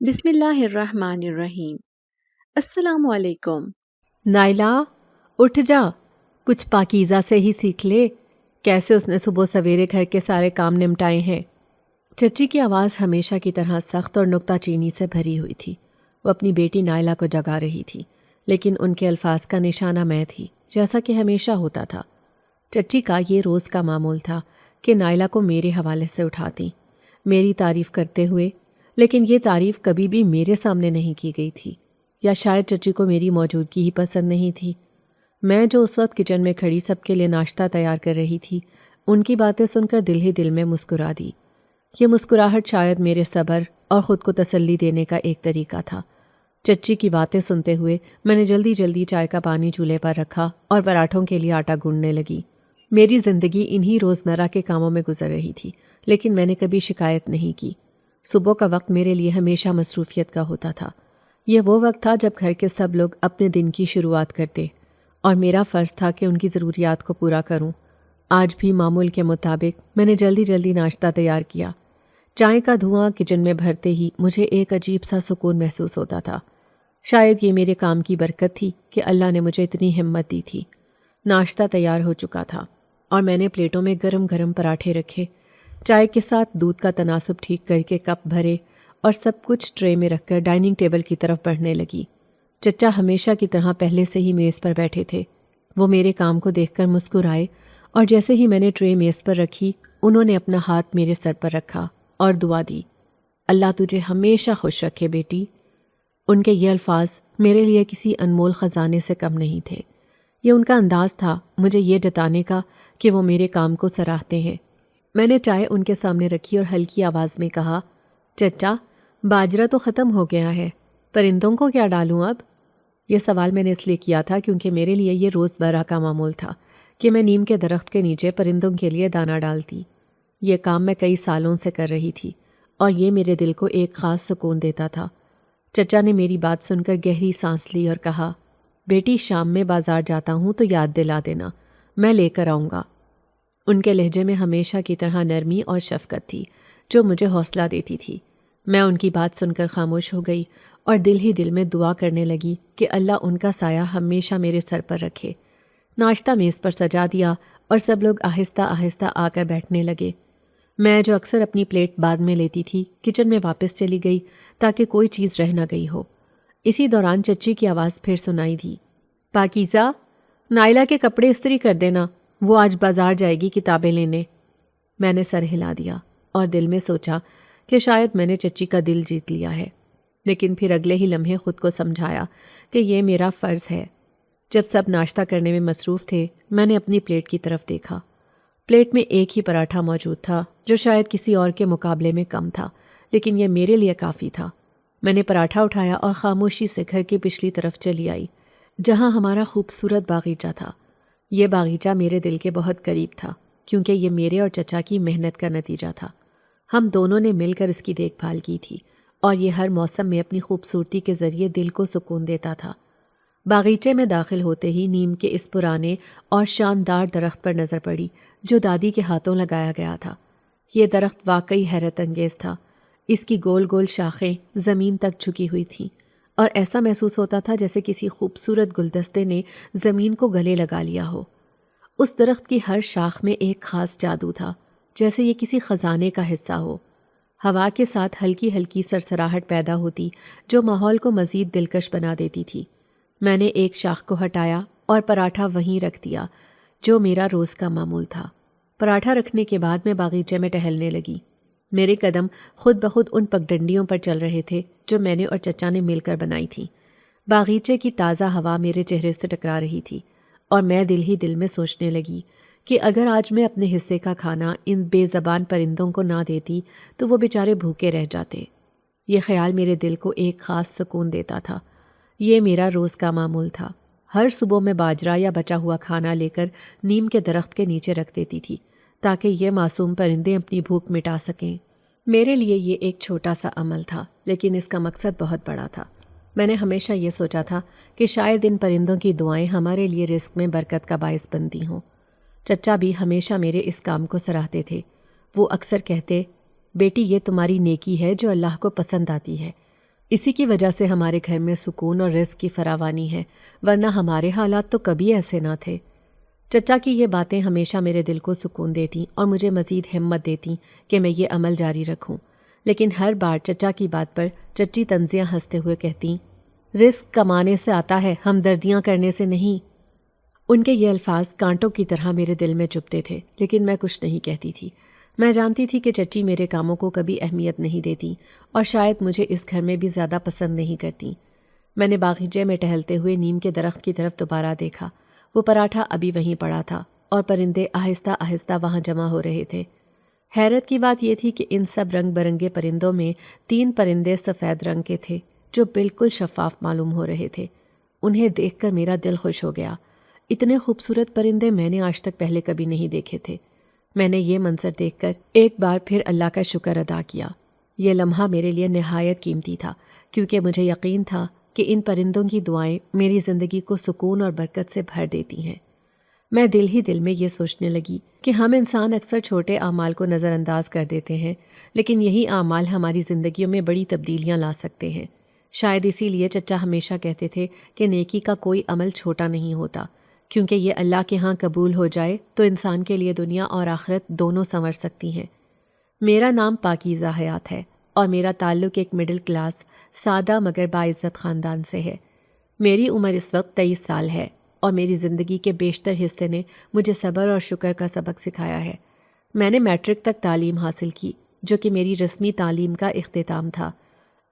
بسم اللہ الرحمن الرحیم۔ السلام علیکم۔ نائلہ، اٹھ جا، کچھ پاکیزہ سے ہی سیکھ لے۔ کیسے اس نے صبح سویرے گھر کے سارے کام نمٹائے ہیں۔ چچی کی آواز ہمیشہ کی طرح سخت اور نکتہ چینی سے بھری ہوئی تھی۔ وہ اپنی بیٹی نائلہ کو جگا رہی تھی، لیکن ان کے الفاظ کا نشانہ میں تھی، جیسا کہ ہمیشہ ہوتا تھا۔ چچی کا یہ روز کا معمول تھا کہ نائلہ کو میرے حوالے سے اٹھاتی، میری تعریف کرتے ہوئے، لیکن یہ تعریف کبھی بھی میرے سامنے نہیں کی گئی تھی، یا شاید چچی کو میری موجودگی ہی پسند نہیں تھی۔ میں جو اس وقت کچن میں کھڑی سب کے لیے ناشتہ تیار کر رہی تھی، ان کی باتیں سن کر دل ہی دل میں مسکرا دی۔ یہ مسکراہٹ شاید میرے صبر اور خود کو تسلی دینے کا ایک طریقہ تھا۔ چچی کی باتیں سنتے ہوئے میں نے جلدی جلدی چائے کا پانی چولہے پر رکھا اور پراٹھوں کے لیے آٹا گوندنے لگی۔ میری زندگی انہی روزمرہ کے کاموں میں گزر رہی تھی، لیکن میں نے کبھی شکایت نہیں کی۔ صبح کا وقت میرے لیے ہمیشہ مصروفیت کا ہوتا تھا۔ یہ وہ وقت تھا جب گھر کے سب لوگ اپنے دن کی شروعات کرتے، اور میرا فرض تھا کہ ان کی ضروریات کو پورا کروں۔ آج بھی معمول کے مطابق میں نے جلدی جلدی ناشتہ تیار کیا۔ چائے کا دھواں کچن میں بھرتے ہی مجھے ایک عجیب سا سکون محسوس ہوتا تھا۔ شاید یہ میرے کام کی برکت تھی کہ اللہ نے مجھے اتنی ہمت دی تھی۔ ناشتہ تیار ہو چکا تھا اور میں نے پلیٹوں میں گرم گرم پراٹھے رکھے، چائے کے ساتھ دودھ کا تناسب ٹھیک کر کے کپ بھرے اور سب کچھ ٹرے میں رکھ کر ڈائننگ ٹیبل کی طرف بڑھنے لگی۔ چچا ہمیشہ کی طرح پہلے سے ہی میز پر بیٹھے تھے۔ وہ میرے کام کو دیکھ کر مسکرائے، اور جیسے ہی میں نے ٹرے میز پر رکھی، انہوں نے اپنا ہاتھ میرے سر پر رکھا اور دعا دی، اللہ تجھے ہمیشہ خوش رکھے بیٹی۔ ان کے یہ الفاظ میرے لیے کسی انمول خزانے سے کم نہیں تھے۔ یہ ان کا انداز تھا مجھے یہ جتانے کا کہ وہ میرے کام کو سراہتے ہیں۔ میں نے چائے ان کے سامنے رکھی اور ہلکی آواز میں کہا، چچا، باجرہ تو ختم ہو گیا ہے، پرندوں کو کیا ڈالوں اب؟ یہ سوال میں نے اس لیے کیا تھا کیونکہ میرے لیے یہ روز برہ کا معمول تھا کہ میں نیم کے درخت کے نیچے پرندوں کے لیے دانہ ڈالتی۔ یہ کام میں کئی سالوں سے کر رہی تھی اور یہ میرے دل کو ایک خاص سکون دیتا تھا۔ چچا نے میری بات سن کر گہری سانس لی اور کہا، بیٹی شام میں بازار جاتا ہوں تو یاد دلا دینا، میں لے کر آؤں گا۔ ان کے لہجے میں ہمیشہ کی طرح نرمی اور شفقت تھی جو مجھے حوصلہ دیتی تھی۔ میں ان کی بات سن کر خاموش ہو گئی اور دل ہی دل میں دعا کرنے لگی کہ اللہ ان کا سایہ ہمیشہ میرے سر پر رکھے۔ ناشتہ میز پر سجا دیا اور سب لوگ آہستہ آہستہ آ کر بیٹھنے لگے۔ میں جو اکثر اپنی پلیٹ بعد میں لیتی تھی، کچن میں واپس چلی گئی تاکہ کوئی چیز رہ نہ گئی ہو۔ اسی دوران چچی کی آواز پھر سنائی دی، پاکیزہ، نائلہ کے کپڑے استری کر دینا، وہ آج بازار جائے گی کتابیں لینے۔ میں نے سر ہلا دیا اور دل میں سوچا کہ شاید میں نے چچی کا دل جیت لیا ہے، لیکن پھر اگلے ہی لمحے خود کو سمجھایا کہ یہ میرا فرض ہے۔ جب سب ناشتہ کرنے میں مصروف تھے، میں نے اپنی پلیٹ کی طرف دیکھا۔ پلیٹ میں ایک ہی پراٹھا موجود تھا جو شاید کسی اور کے مقابلے میں کم تھا، لیکن یہ میرے لیے کافی تھا۔ میں نے پراٹھا اٹھایا اور خاموشی سے گھر کی پچھلی طرف چلی آئی، جہاں ہمارا خوبصورت باغیچہ تھا۔ یہ باغیچہ میرے دل کے بہت قریب تھا کیونکہ یہ میرے اور چچا کی محنت کا نتیجہ تھا۔ ہم دونوں نے مل کر اس کی دیکھ بھال کی تھی اور یہ ہر موسم میں اپنی خوبصورتی کے ذریعے دل کو سکون دیتا تھا۔ باغیچے میں داخل ہوتے ہی نیم کے اس پرانے اور شاندار درخت پر نظر پڑی جو دادی کے ہاتھوں لگایا گیا تھا۔ یہ درخت واقعی حیرت انگیز تھا۔ اس کی گول گول شاخیں زمین تک جھکی ہوئی تھیں اور ایسا محسوس ہوتا تھا جیسے کسی خوبصورت گلدستے نے زمین کو گلے لگا لیا ہو۔ اس درخت کی ہر شاخ میں ایک خاص جادو تھا، جیسے یہ کسی خزانے کا حصہ ہو۔ ہوا کے ساتھ ہلکی ہلکی سرسراہٹ پیدا ہوتی جو ماحول کو مزید دلکش بنا دیتی تھی۔ میں نے ایک شاخ کو ہٹایا اور پراٹھا وہیں رکھ دیا جو میرا روز کا معمول تھا۔ پراٹھا رکھنے کے بعد میں باغیچے میں ٹہلنے لگی۔ میرے قدم خود بخود ان پگڈنڈیوں پر چل رہے تھے جو میں نے اور چچا نے مل کر بنائی تھیں۔ باغیچے کی تازہ ہوا میرے چہرے سے ٹکرا رہی تھی اور میں دل ہی دل میں سوچنے لگی کہ اگر آج میں اپنے حصے کا کھانا ان بے زبان پرندوں کو نہ دیتی تو وہ بیچارے بھوکے رہ جاتے۔ یہ خیال میرے دل کو ایک خاص سکون دیتا تھا۔ یہ میرا روز کا معمول تھا۔ ہر صبح میں باجرہ یا بچا ہوا کھانا لے کر نیم کے درخت کے نیچے رکھ دیتی تھی تاکہ یہ معصوم پرندے اپنی بھوک مٹا سکیں۔ میرے لیے یہ ایک چھوٹا سا عمل تھا، لیکن اس کا مقصد بہت بڑا تھا۔ میں نے ہمیشہ یہ سوچا تھا کہ شاید ان پرندوں کی دعائیں ہمارے لیے رزق میں برکت کا باعث بنتی ہوں۔ چچا بھی ہمیشہ میرے اس کام کو سراہتے تھے۔ وہ اکثر کہتے، بیٹی یہ تمہاری نیکی ہے جو اللہ کو پسند آتی ہے۔ اسی کی وجہ سے ہمارے گھر میں سکون اور رزق کی فراوانی ہے، ورنہ ہمارے حالات تو کبھی ایسے نہ تھے۔ چچا کی یہ باتیں ہمیشہ میرے دل کو سکون دیتیں اور مجھے مزید ہمت دیتیں کہ میں یہ عمل جاری رکھوں، لیکن ہر بار چچا کی بات پر چچی طنزیاں ہنستے ہوئے کہتیں، رزق کمانے سے آتا ہے، ہمدردیاں کرنے سے نہیں۔ ان کے یہ الفاظ کانٹوں کی طرح میرے دل میں چبھتے تھے، لیکن میں کچھ نہیں کہتی تھی۔ میں جانتی تھی کہ چچی میرے کاموں کو کبھی اہمیت نہیں دیتی اور شاید مجھے اس گھر میں بھی زیادہ پسند نہیں کرتی۔ میں نے باغیچے میں ٹہلتے ہوئے نیم کے درخت کی طرف دوبارہ دیکھا۔ وہ پراٹھا ابھی وہیں پڑا تھا اور پرندے آہستہ آہستہ وہاں جمع ہو رہے تھے۔ حیرت کی بات یہ تھی کہ ان سب رنگ برنگے پرندوں میں 3 پرندے سفید رنگ کے تھے جو بالکل شفاف معلوم ہو رہے تھے۔ انہیں دیکھ کر میرا دل خوش ہو گیا۔ اتنے خوبصورت پرندے میں نے آج تک پہلے کبھی نہیں دیکھے تھے۔ میں نے یہ منظر دیکھ کر ایک بار پھر اللہ کا شکر ادا کیا۔ یہ لمحہ میرے لیے نہایت قیمتی تھا، کیونکہ مجھے یقین تھا کہ ان پرندوں کی دعائیں میری زندگی کو سکون اور برکت سے بھر دیتی ہیں۔ میں دل ہی دل میں یہ سوچنے لگی کہ ہم انسان اکثر چھوٹے اعمال کو نظر انداز کر دیتے ہیں، لیکن یہی اعمال ہماری زندگیوں میں بڑی تبدیلیاں لا سکتے ہیں۔ شاید اسی لیے چچا ہمیشہ کہتے تھے کہ نیکی کا کوئی عمل چھوٹا نہیں ہوتا، کیونکہ یہ اللہ کے ہاں قبول ہو جائے تو انسان کے لیے دنیا اور آخرت دونوں سنور سکتی ہیں۔ میرا نام پاکیزہ حیات ہے اور میرا تعلق ایک مڈل کلاس، سادہ مگر باعزت خاندان سے ہے۔ میری عمر اس وقت 23 سال ہے اور میری زندگی کے بیشتر حصے نے مجھے صبر اور شکر کا سبق سکھایا ہے۔ میں نے میٹرک تک تعلیم حاصل کی، جو کہ میری رسمی تعلیم کا اختتام تھا۔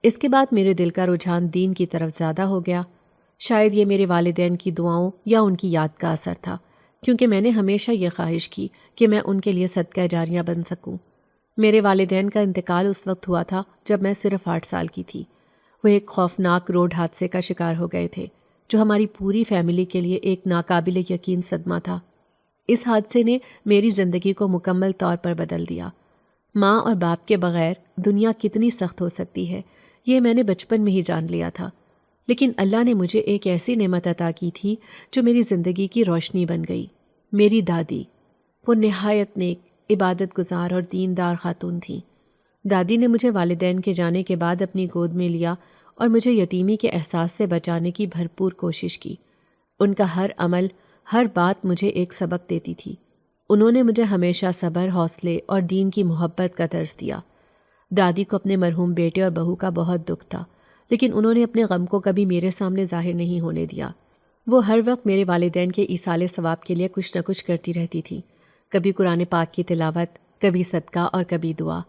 اس کے بعد میرے دل کا رجحان دین کی طرف زیادہ ہو گیا۔ شاید یہ میرے والدین کی دعاؤں یا ان کی یاد کا اثر تھا، کیونکہ میں نے ہمیشہ یہ خواہش کی کہ میں ان کے لیے صدقہ جاریہ بن سکوں۔ میرے والدین کا انتقال اس وقت ہوا تھا جب میں صرف 8 سال کی تھی۔ وہ ایک خوفناک روڈ حادثے کا شکار ہو گئے تھے، جو ہماری پوری فیملی کے لیے ایک ناقابل یقین صدمہ تھا۔ اس حادثے نے میری زندگی کو مکمل طور پر بدل دیا۔ ماں اور باپ کے بغیر دنیا کتنی سخت ہو سکتی ہے، یہ میں نے بچپن میں ہی جان لیا تھا، لیکن اللہ نے مجھے ایک ایسی نعمت عطا کی تھی جو میری زندگی کی روشنی بن گئی۔ میری دادی، وہ نہایت نیک، عبادت گزار اور دیندار خاتون تھیں۔ دادی نے مجھے والدین کے جانے کے بعد اپنی گود میں لیا اور مجھے یتیمی کے احساس سے بچانے کی بھرپور کوشش کی۔ ان کا ہر عمل، ہر بات مجھے ایک سبق دیتی تھی۔ انہوں نے مجھے ہمیشہ صبر، حوصلے اور دین کی محبت کا درس دیا۔ دادی کو اپنے مرحوم بیٹے اور بہو کا بہت دکھ تھا، لیکن انہوں نے اپنے غم کو کبھی میرے سامنے ظاہر نہیں ہونے دیا۔ وہ ہر وقت میرے والدین کے ایصال ثواب کے لیے کچھ نہ کچھ کرتی رہتی تھی، کبھی قرآن پاک کی تلاوت، کبھی صدقہ اور کبھی دعا۔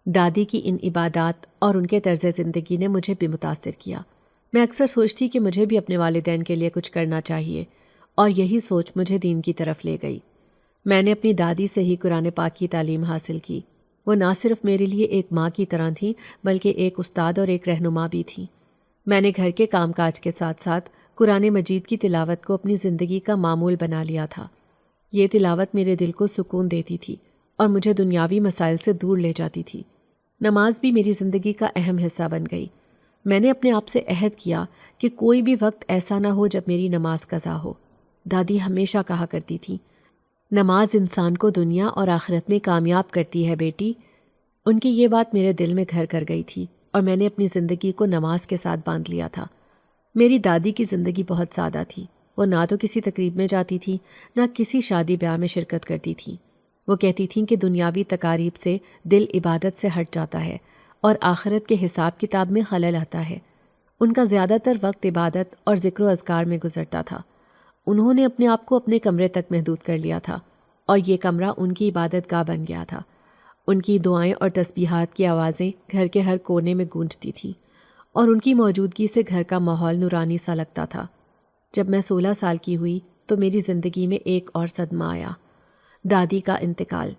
دادی کی ان عبادات اور ان کے طرز زندگی نے مجھے بھی متاثر کیا۔ میں اکثر سوچتی کہ مجھے بھی اپنے والدین کے لیے کچھ کرنا چاہیے، اور یہی سوچ مجھے دین کی طرف لے گئی۔ میں نے اپنی دادی سے ہی قرآن پاک کی تعلیم حاصل کی۔ وہ نہ صرف میرے لیے ایک ماں کی طرح تھیں، بلکہ ایک استاد اور ایک رہنما بھی تھیں۔ میں نے گھر کے کام کاج کے ساتھ ساتھ قرآن مجید کی تلاوت کو اپنی زندگی کا معمول بنا لیا تھا۔ یہ تلاوت میرے دل کو سکون دیتی تھی اور مجھے دنیاوی مسائل سے دور لے جاتی تھی۔ نماز بھی میری زندگی کا اہم حصہ بن گئی۔ میں نے اپنے آپ سے عہد کیا کہ کوئی بھی وقت ایسا نہ ہو جب میری نماز قضا ہو۔ دادی ہمیشہ کہا کرتی تھی، نماز انسان کو دنیا اور آخرت میں کامیاب کرتی ہے بیٹی۔ ان کی یہ بات میرے دل میں گھر کر گئی تھی اور میں نے اپنی زندگی کو نماز کے ساتھ باندھ لیا تھا۔ میری دادی کی زندگی بہت سادہ تھی۔ وہ نہ تو کسی تقریب میں جاتی تھی، نہ کسی شادی بیاہ میں شرکت کرتی تھی۔ وہ کہتی تھیں کہ دنیاوی تقاریب سے دل عبادت سے ہٹ جاتا ہے اور آخرت کے حساب کتاب میں خلل آتا ہے۔ ان کا زیادہ تر وقت عبادت اور ذکر و اذکار میں گزرتا تھا۔ انہوں نے اپنے آپ کو اپنے کمرے تک محدود کر لیا تھا اور یہ کمرہ ان کی عبادت گاہ بن گیا تھا۔ ان کی دعائیں اور تسبیحات کی آوازیں گھر کے ہر کونے میں گونجتی تھیں اور ان کی موجودگی سے گھر کا ماحول نورانی سا لگتا تھا۔ جب میں 16 سال کی ہوئی تو میری زندگی میں ایک اور صدمہ آیا، دادی کا انتقال۔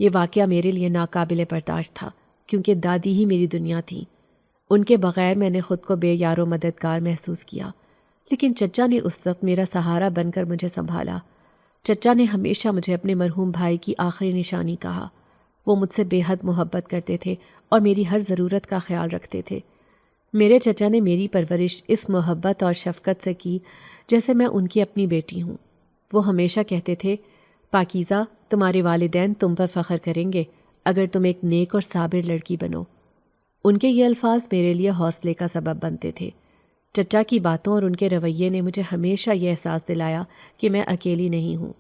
یہ واقعہ میرے لیے ناقابل برداشت تھا، کیونکہ دادی ہی میری دنیا تھی۔ ان کے بغیر میں نے خود کو بے یار و مددگار محسوس کیا، لیکن چچا نے اس وقت میرا سہارا بن کر مجھے سنبھالا۔ چچا نے ہمیشہ مجھے اپنے مرحوم بھائی کی آخری نشانی کہا۔ وہ مجھ سے بے حد محبت کرتے تھے اور میری ہر ضرورت کا خیال رکھتے تھے۔ میرے چچا نے میری پرورش اس محبت اور شفقت سے کی جیسے میں ان کی اپنی بیٹی ہوں۔ وہ ہمیشہ کہتے تھے، پاکیزہ، تمہارے والدین تم پر فخر کریں گے اگر تم ایک نیک اور صابر لڑکی بنو۔ ان کے یہ الفاظ میرے لیے حوصلے کا سبب بنتے تھے۔ چچا کی باتوں اور ان کے رویے نے مجھے ہمیشہ یہ احساس دلایا کہ میں اکیلی نہیں ہوں،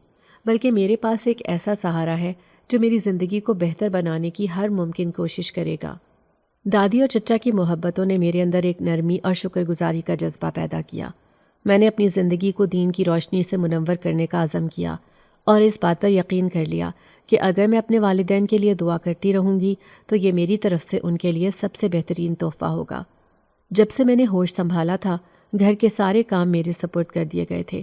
بلکہ میرے پاس ایک ایسا سہارا ہے جو میری زندگی کو بہتر بنانے کی ہر ممکن کوشش کرے گا۔ دادی اور چچا کی محبتوں نے میرے اندر ایک نرمی اور شکر گزاری کا جذبہ پیدا کیا۔ میں نے اپنی زندگی کو دین کی روشنی سے منور کرنے کا عزم کیا اور اس بات پر یقین کر لیا کہ اگر میں اپنے والدین کے لیے دعا کرتی رہوں گی تو یہ میری طرف سے ان کے لیے سب سے بہترین تحفہ ہوگا۔ جب سے میں نے ہوش سنبھالا تھا، گھر کے سارے کام میرے سپرد کر دیے گئے تھے۔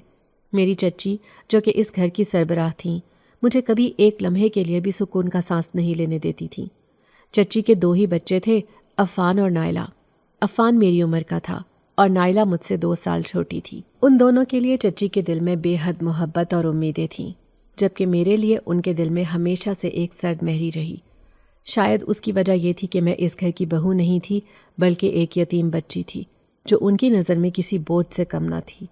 میری چچی، جو کہ اس گھر کی سربراہ تھیں، مجھے کبھی ایک لمحے کے لیے بھی سکون کا سانس نہیں لینے دیتی تھیں۔ چچی کے 2 ہی بچے تھے، عفان اور نائلہ۔ عفان میری عمر کا تھا اور نائلہ مجھ سے 2 سال چھوٹی تھی۔ ان دونوں کے لیے چچی کے دل میں بے حد محبت اور امیدیں تھیں، جبکہ میرے لیے ان کے دل میں ہمیشہ سے ایک سرد مہری رہی۔ شاید اس کی وجہ یہ تھی کہ میں اس گھر کی بہو نہیں تھی، بلکہ ایک یتیم بچی تھی جو ان کی نظر میں کسی بوجھ سے کم نہ تھی۔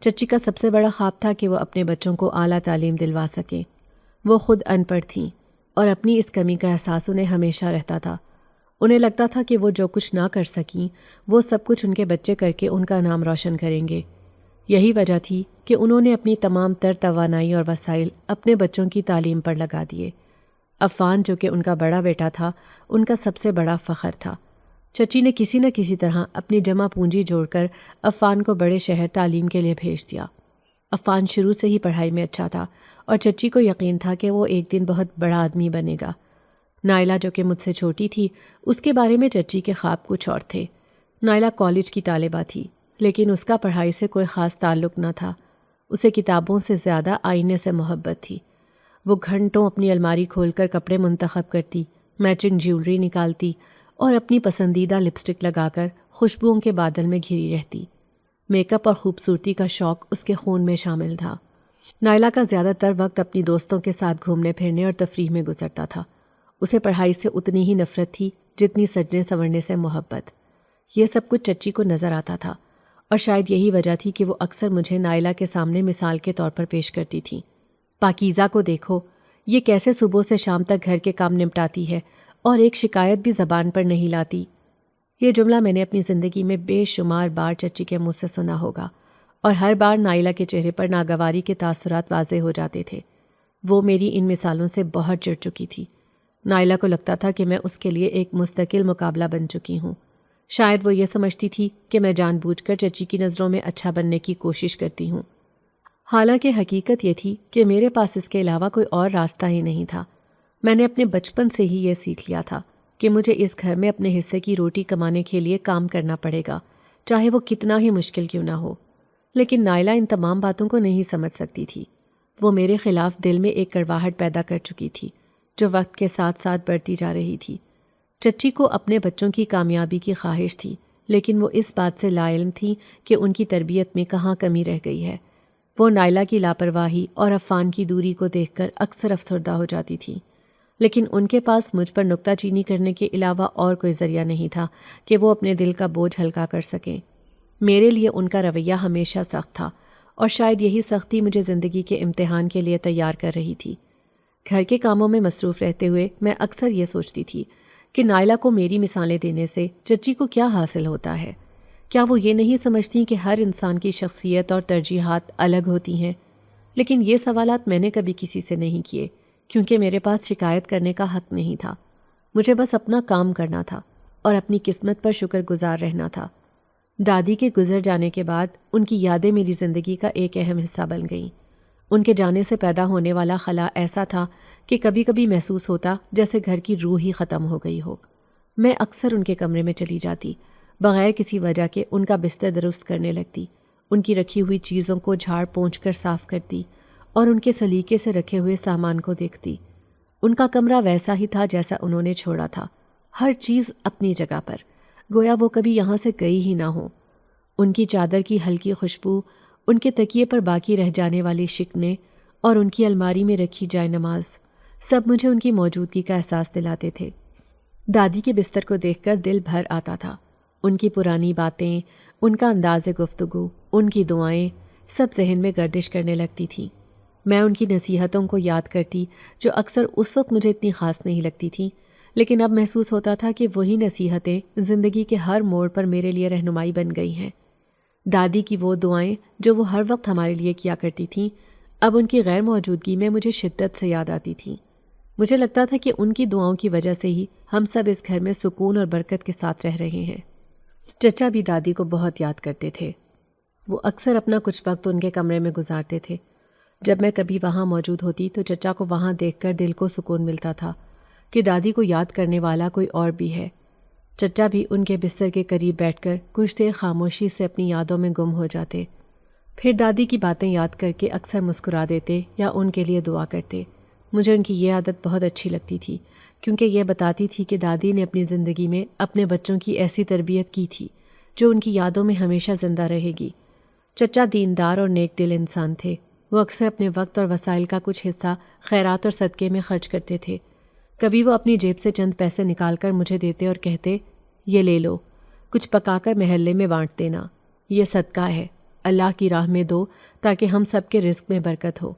چچی کا سب سے بڑا خواب تھا کہ وہ اپنے بچوں کو اعلیٰ تعلیم دلوا سکیں۔ وہ خود ان پڑھ تھیں اور اپنی اس کمی کا احساس انہیں ہمیشہ رہتا تھا۔ انہیں لگتا تھا کہ وہ جو کچھ نہ کر سکیں وہ سب کچھ ان کے بچے کر کے ان کا نام روشن کریں گے۔ یہی وجہ تھی کہ انہوں نے اپنی تمام تر توانائی اور وسائل اپنے بچوں کی تعلیم پر لگا دیے۔ عفان، جو کہ ان کا بڑا بیٹا تھا، ان کا سب سے بڑا فخر تھا۔ چچی نے کسی نہ کسی طرح اپنی جمع پونجی جوڑ کر عفان کو بڑے شہر تعلیم کے لیے بھیج دیا۔ عفان شروع سے ہی پڑھائی میں اچھا تھا اور چچی کو یقین تھا کہ وہ ایک دن بہت بڑا آدمی بنے گا۔ نائلہ، جو کہ مجھ سے چھوٹی تھی، اس کے بارے میں چچی کے خواب کچھ اور تھے۔ نائلہ کالج کی طالبہ تھی، لیکن اس کا پڑھائی سے کوئی خاص تعلق نہ تھا۔ اسے کتابوں سے زیادہ آئینے سے محبت تھی۔ وہ گھنٹوں اپنی الماری کھول کر کپڑے منتخب کرتی، میچنگ جیولری نکالتی اور اپنی پسندیدہ لپسٹک لگا کر خوشبوؤں کے بادل میں گھری رہتی۔ میک اپ اور خوبصورتی کا شوق اس کے خون میں شامل تھا۔ نائلہ کا زیادہ تر وقت اپنی دوستوں کے ساتھ گھومنے پھرنے اور تفریح میں گزرتا تھا۔ اسے پڑھائی سے اتنی ہی نفرت تھی جتنی سجنے سنورنے سے محبت۔ یہ سب کچھ چچی کو نظر آتا تھا اور شاید یہی وجہ تھی کہ وہ اکثر مجھے نائلہ کے سامنے مثال کے طور پر پیش کرتی تھی۔ پاکیزہ کو دیکھو، یہ کیسے صبح سے شام تک گھر کے کام نمٹاتی ہے اور ایک شکایت بھی زبان پر نہیں لاتی۔ یہ جملہ میں نے اپنی زندگی میں بے شمار بار چچی کے منہ سے سنا ہوگا، اور ہر بار نائلہ کے چہرے پر ناگواری کے تاثرات واضح ہو جاتے تھے۔ وہ میری ان مثالوں سے بہت چڑ چکی تھی۔ نائلہ کو لگتا تھا کہ میں اس کے لیے ایک مستقل مقابلہ بن چکی ہوں۔ شاید وہ یہ سمجھتی تھی کہ میں جان بوجھ کر چچی کی نظروں میں اچھا بننے کی کوشش کرتی ہوں، حالانکہ حقیقت یہ تھی کہ میرے پاس اس کے علاوہ کوئی اور راستہ ہی نہیں تھا۔ میں نے اپنے بچپن سے ہی یہ سیکھ لیا تھا کہ مجھے اس گھر میں اپنے حصے کی روٹی کمانے کے لیے کام کرنا پڑے گا، چاہے وہ کتنا ہی مشکل کیوں نہ ہو۔ لیکن نائلہ ان تمام باتوں کو نہیں سمجھ سکتی تھی۔ وہ میرے خلاف دل میں ایک کڑواہٹ پیدا کر چکی تھی جو وقت کے ساتھ ساتھ بڑھتی جا رہی تھی۔ چچی کو اپنے بچوں کی کامیابی کی خواہش تھی، لیکن وہ اس بات سے لا علم تھی کہ ان کی تربیت میں کہاں کمی رہ گئی ہے۔ وہ نائلہ کی لاپرواہی اور عفان کی دوری کو دیکھ کر اکثر افسردہ ہو جاتی تھی، لیکن ان کے پاس مجھ پر نکتہ چینی کرنے کے علاوہ اور کوئی ذریعہ نہیں تھا کہ وہ اپنے دل کا بوجھ ہلکا کر سکیں۔ میرے لیے ان کا رویہ ہمیشہ سخت تھا، اور شاید یہی سختی مجھے زندگی کے امتحان کے لیے تیار کر رہی تھی۔ گھر کے کاموں میں مصروف رہتے ہوئے میں اکثر یہ سوچتی تھی کہ نائلہ کو میری مثالیں دینے سے چچی کو کیا حاصل ہوتا ہے؟ کیا وہ یہ نہیں سمجھتی کہ ہر انسان کی شخصیت اور ترجیحات الگ ہوتی ہیں؟ لیکن یہ سوالات میں نے کبھی کسی سے نہیں کیے، کیونکہ میرے پاس شکایت کرنے کا حق نہیں تھا۔ مجھے بس اپنا کام کرنا تھا اور اپنی قسمت پر شکر گزار رہنا تھا۔ دادی کے گزر جانے کے بعد ان کی یادیں میری زندگی کا ایک اہم حصہ بن گئیں۔ ان کے جانے سے پیدا ہونے والا خلا ایسا تھا کہ کبھی کبھی محسوس ہوتا جیسے گھر کی روح ہی ختم ہو گئی ہو۔ میں اکثر ان کے کمرے میں چلی جاتی، بغیر کسی وجہ کے ان کا بستر درست کرنے لگتی، ان کی رکھی ہوئی چیزوں کو جھاڑ پونچھ کر صاف کرتی اور ان کے سلیقے سے رکھے ہوئے سامان کو دیکھتی۔ ان کا کمرہ ویسا ہی تھا جیسا انہوں نے چھوڑا تھا، ہر چیز اپنی جگہ پر، گویا وہ کبھی یہاں سے گئی ہی نہ ہو۔ ان کی چادر کی ہلکی خوشبو، ان کے تکیے پر باقی رہ جانے والی شکنیں اور ان کی الماری میں رکھی جائے نماز، سب مجھے ان کی موجودگی کا احساس دلاتے تھے۔ دادی کے بستر کو دیکھ کر دل بھر آتا تھا۔ ان کی پرانی باتیں، ان کا انداز گفتگو، ان کی دعائیں سب ذہن میں گردش کرنے لگتی تھیں۔ میں ان کی نصیحتوں کو یاد کرتی جو اکثر اس وقت مجھے اتنی خاص نہیں لگتی تھیں، لیکن اب محسوس ہوتا تھا کہ وہی نصیحتیں زندگی کے ہر موڑ پر میرے لیے رہنمائی بن گئی ہیں۔ دادی کی وہ دعائیں جو وہ ہر وقت ہمارے لیے کیا کرتی تھیں، اب ان کی غیر موجودگی میں مجھے شدت سے یاد آتی تھیں۔ مجھے لگتا تھا کہ ان کی دعاؤں کی وجہ سے ہی ہم سب اس گھر میں سکون اور برکت کے ساتھ رہ رہے ہیں۔ چچا بھی دادی کو بہت یاد کرتے تھے۔ وہ اکثر اپنا کچھ وقت ان کے کمرے میں گزارتے تھے۔ جب میں کبھی وہاں موجود ہوتی تو چچا کو وہاں دیکھ کر دل کو سکون ملتا تھا کہ دادی کو یاد کرنے والا کوئی اور بھی ہے۔ چچا بھی ان کے بستر کے قریب بیٹھ کر کچھ دیر خاموشی سے اپنی یادوں میں گم ہو جاتے، پھر دادی کی باتیں یاد کر کے اکثر مسکرا دیتے یا ان کے لیے دعا کرتے۔ مجھے ان کی یہ عادت بہت اچھی لگتی تھی، کیونکہ یہ بتاتی تھی کہ دادی نے اپنی زندگی میں اپنے بچوں کی ایسی تربیت کی تھی جو ان کی یادوں میں ہمیشہ زندہ رہے گی۔ چچا دیندار اور نیک دل انسان تھے۔ وہ اکثر اپنے وقت اور وسائل کا کچھ حصہ خیرات اور صدقے میں خرچ کرتے تھے۔ کبھی وہ اپنی جیب سے چند پیسے نکال کر مجھے دیتے اور کہتے، یہ لے لو، کچھ پکا کر محلے میں بانٹ دینا، یہ صدقہ ہے، اللہ کی راہ میں دو تاکہ ہم سب کے رزق میں برکت ہو۔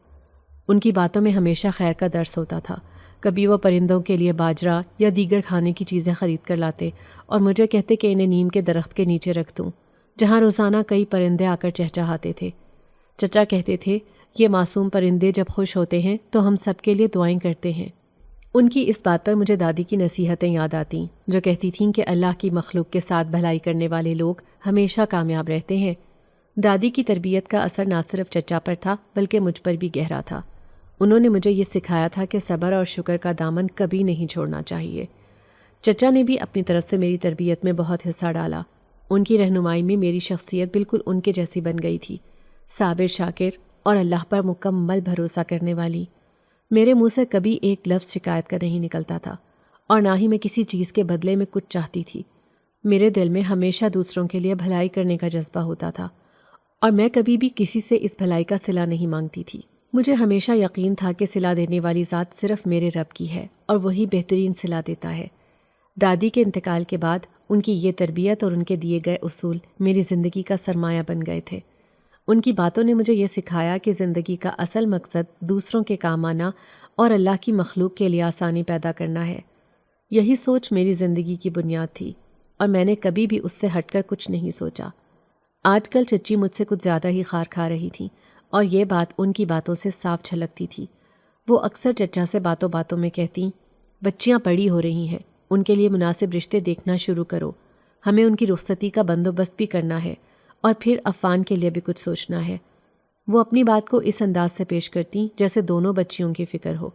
ان کی باتوں میں ہمیشہ خیر کا درس ہوتا تھا۔ کبھی وہ پرندوں کے لیے باجرہ یا دیگر کھانے کی چیزیں خرید کر لاتے اور مجھے کہتے کہ انہیں نیم کے درخت کے نیچے رکھ دوں، جہاں روزانہ کئی پرندے آ کر چہچہاتے تھے۔ چچا کہتے تھے، یہ معصوم پرندے جب خوش ہوتے ہیں تو ہم سب کے لیے دعائیں کرتے ہیں۔ ان کی اس بات پر مجھے دادی کی نصیحتیں یاد آتیں جو کہتی تھیں کہ اللہ کی مخلوق کے ساتھ بھلائی کرنے والے لوگ ہمیشہ کامیاب رہتے ہیں۔ دادی کی تربیت کا اثر نہ صرف چچا پر تھا بلکہ مجھ پر بھی گہرا تھا۔ انہوں نے مجھے یہ سکھایا تھا کہ صبر اور شکر کا دامن کبھی نہیں چھوڑنا چاہیے۔ چچا نے بھی اپنی طرف سے میری تربیت میں بہت حصہ ڈالا۔ ان کی رہنمائی میں میری شخصیت بالکل ان کے جیسی بن گئی تھی، صابر، شاکر اور اللہ پر مکمل بھروسہ کرنے والی۔ میرے منہ سے کبھی ایک لفظ شکایت کا نہیں نکلتا تھا اور نہ ہی میں کسی چیز کے بدلے میں کچھ چاہتی تھی۔ میرے دل میں ہمیشہ دوسروں کے لیے بھلائی کرنے کا جذبہ ہوتا تھا اور میں کبھی بھی کسی سے اس بھلائی کا صلہ نہیں مانگتی تھی۔ مجھے ہمیشہ یقین تھا کہ صلہ دینے والی ذات صرف میرے رب کی ہے اور وہی بہترین صلہ دیتا ہے۔ دادی کے انتقال کے بعد ان کی یہ تربیت اور ان کے دیے گئے اصول میری زندگی کا سرمایہ بن گئے تھے۔ ان کی باتوں نے مجھے یہ سکھایا کہ زندگی کا اصل مقصد دوسروں کے کام آنا اور اللہ کی مخلوق کے لیے آسانی پیدا کرنا ہے۔ یہی سوچ میری زندگی کی بنیاد تھی اور میں نے کبھی بھی اس سے ہٹ کر کچھ نہیں سوچا۔ آج کل چچی مجھ سے کچھ زیادہ ہی خار کھا رہی تھیں اور یہ بات ان کی باتوں سے صاف چھلکتی تھی۔ وہ اکثر چچا سے باتوں باتوں میں کہتیں، بچیاں بڑی ہو رہی ہیں، ان کے لیے مناسب رشتے دیکھنا شروع کرو، ہمیں ان کی رخصتی کا بندوبست بھی کرنا ہے اور پھر عفان کے لیے بھی کچھ سوچنا ہے۔ وہ اپنی بات کو اس انداز سے پیش کرتیں جیسے دونوں بچیوں کی فکر ہو،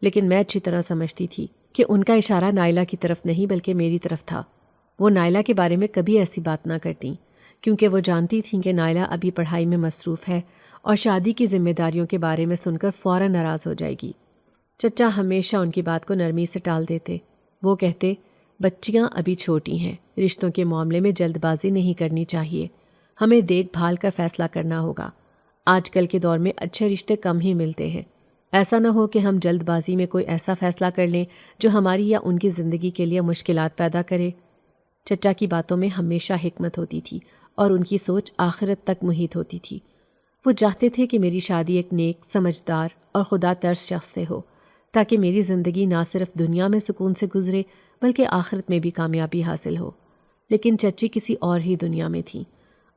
لیکن میں اچھی طرح سمجھتی تھی کہ ان کا اشارہ نائلہ کی طرف نہیں بلکہ میری طرف تھا۔ وہ نائلہ کے بارے میں کبھی ایسی بات نہ کرتیں کیونکہ وہ جانتی تھیں کہ نائلہ ابھی پڑھائی میں مصروف ہے اور شادی کی ذمہ داریوں کے بارے میں سن کر فوراً ناراض ہو جائے گی۔ چچا ہمیشہ ان کی بات کو نرمی سے ٹال دیتے۔ وہ کہتے، بچیاں ابھی چھوٹی ہیں، رشتوں کے معاملے میں جلد بازی نہیں کرنی چاہیے، ہمیں دیکھ بھال کر فیصلہ کرنا ہوگا۔ آج کل کے دور میں اچھے رشتے کم ہی ملتے ہیں، ایسا نہ ہو کہ ہم جلد بازی میں کوئی ایسا فیصلہ کر لیں جو ہماری یا ان کی زندگی کے لیے مشکلات پیدا کرے۔ چچا کی باتوں میں ہمیشہ حکمت ہوتی تھی اور ان کی سوچ آخرت تک محیط ہوتی تھی۔ وہ چاہتے تھے کہ میری شادی ایک نیک، سمجھدار اور خدا ترس شخص سے ہو تاکہ میری زندگی نہ صرف دنیا میں سکون سے گزرے بلکہ آخرت میں بھی کامیابی حاصل ہو۔ لیکن چچی کسی اور ہی دنیا میں تھیں۔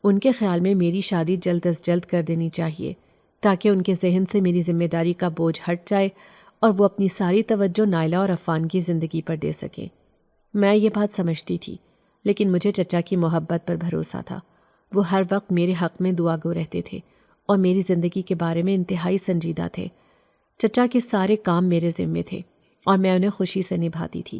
ان کے خیال میں میری شادی جلد از جلد کر دینی چاہیے تاکہ ان کے ذہن سے میری ذمہ داری کا بوجھ ہٹ جائے اور وہ اپنی ساری توجہ نائلہ اور عفان کی زندگی پر دے سکیں۔ میں یہ بات سمجھتی تھی، لیکن مجھے چچا کی محبت پر بھروسہ تھا۔ وہ ہر وقت میرے حق میں دعا گو رہتے تھے اور میری زندگی کے بارے میں انتہائی سنجیدہ تھے۔ چچا کے سارے کام میرے ذمے تھے اور میں انہیں خوشی سے نبھاتی تھی۔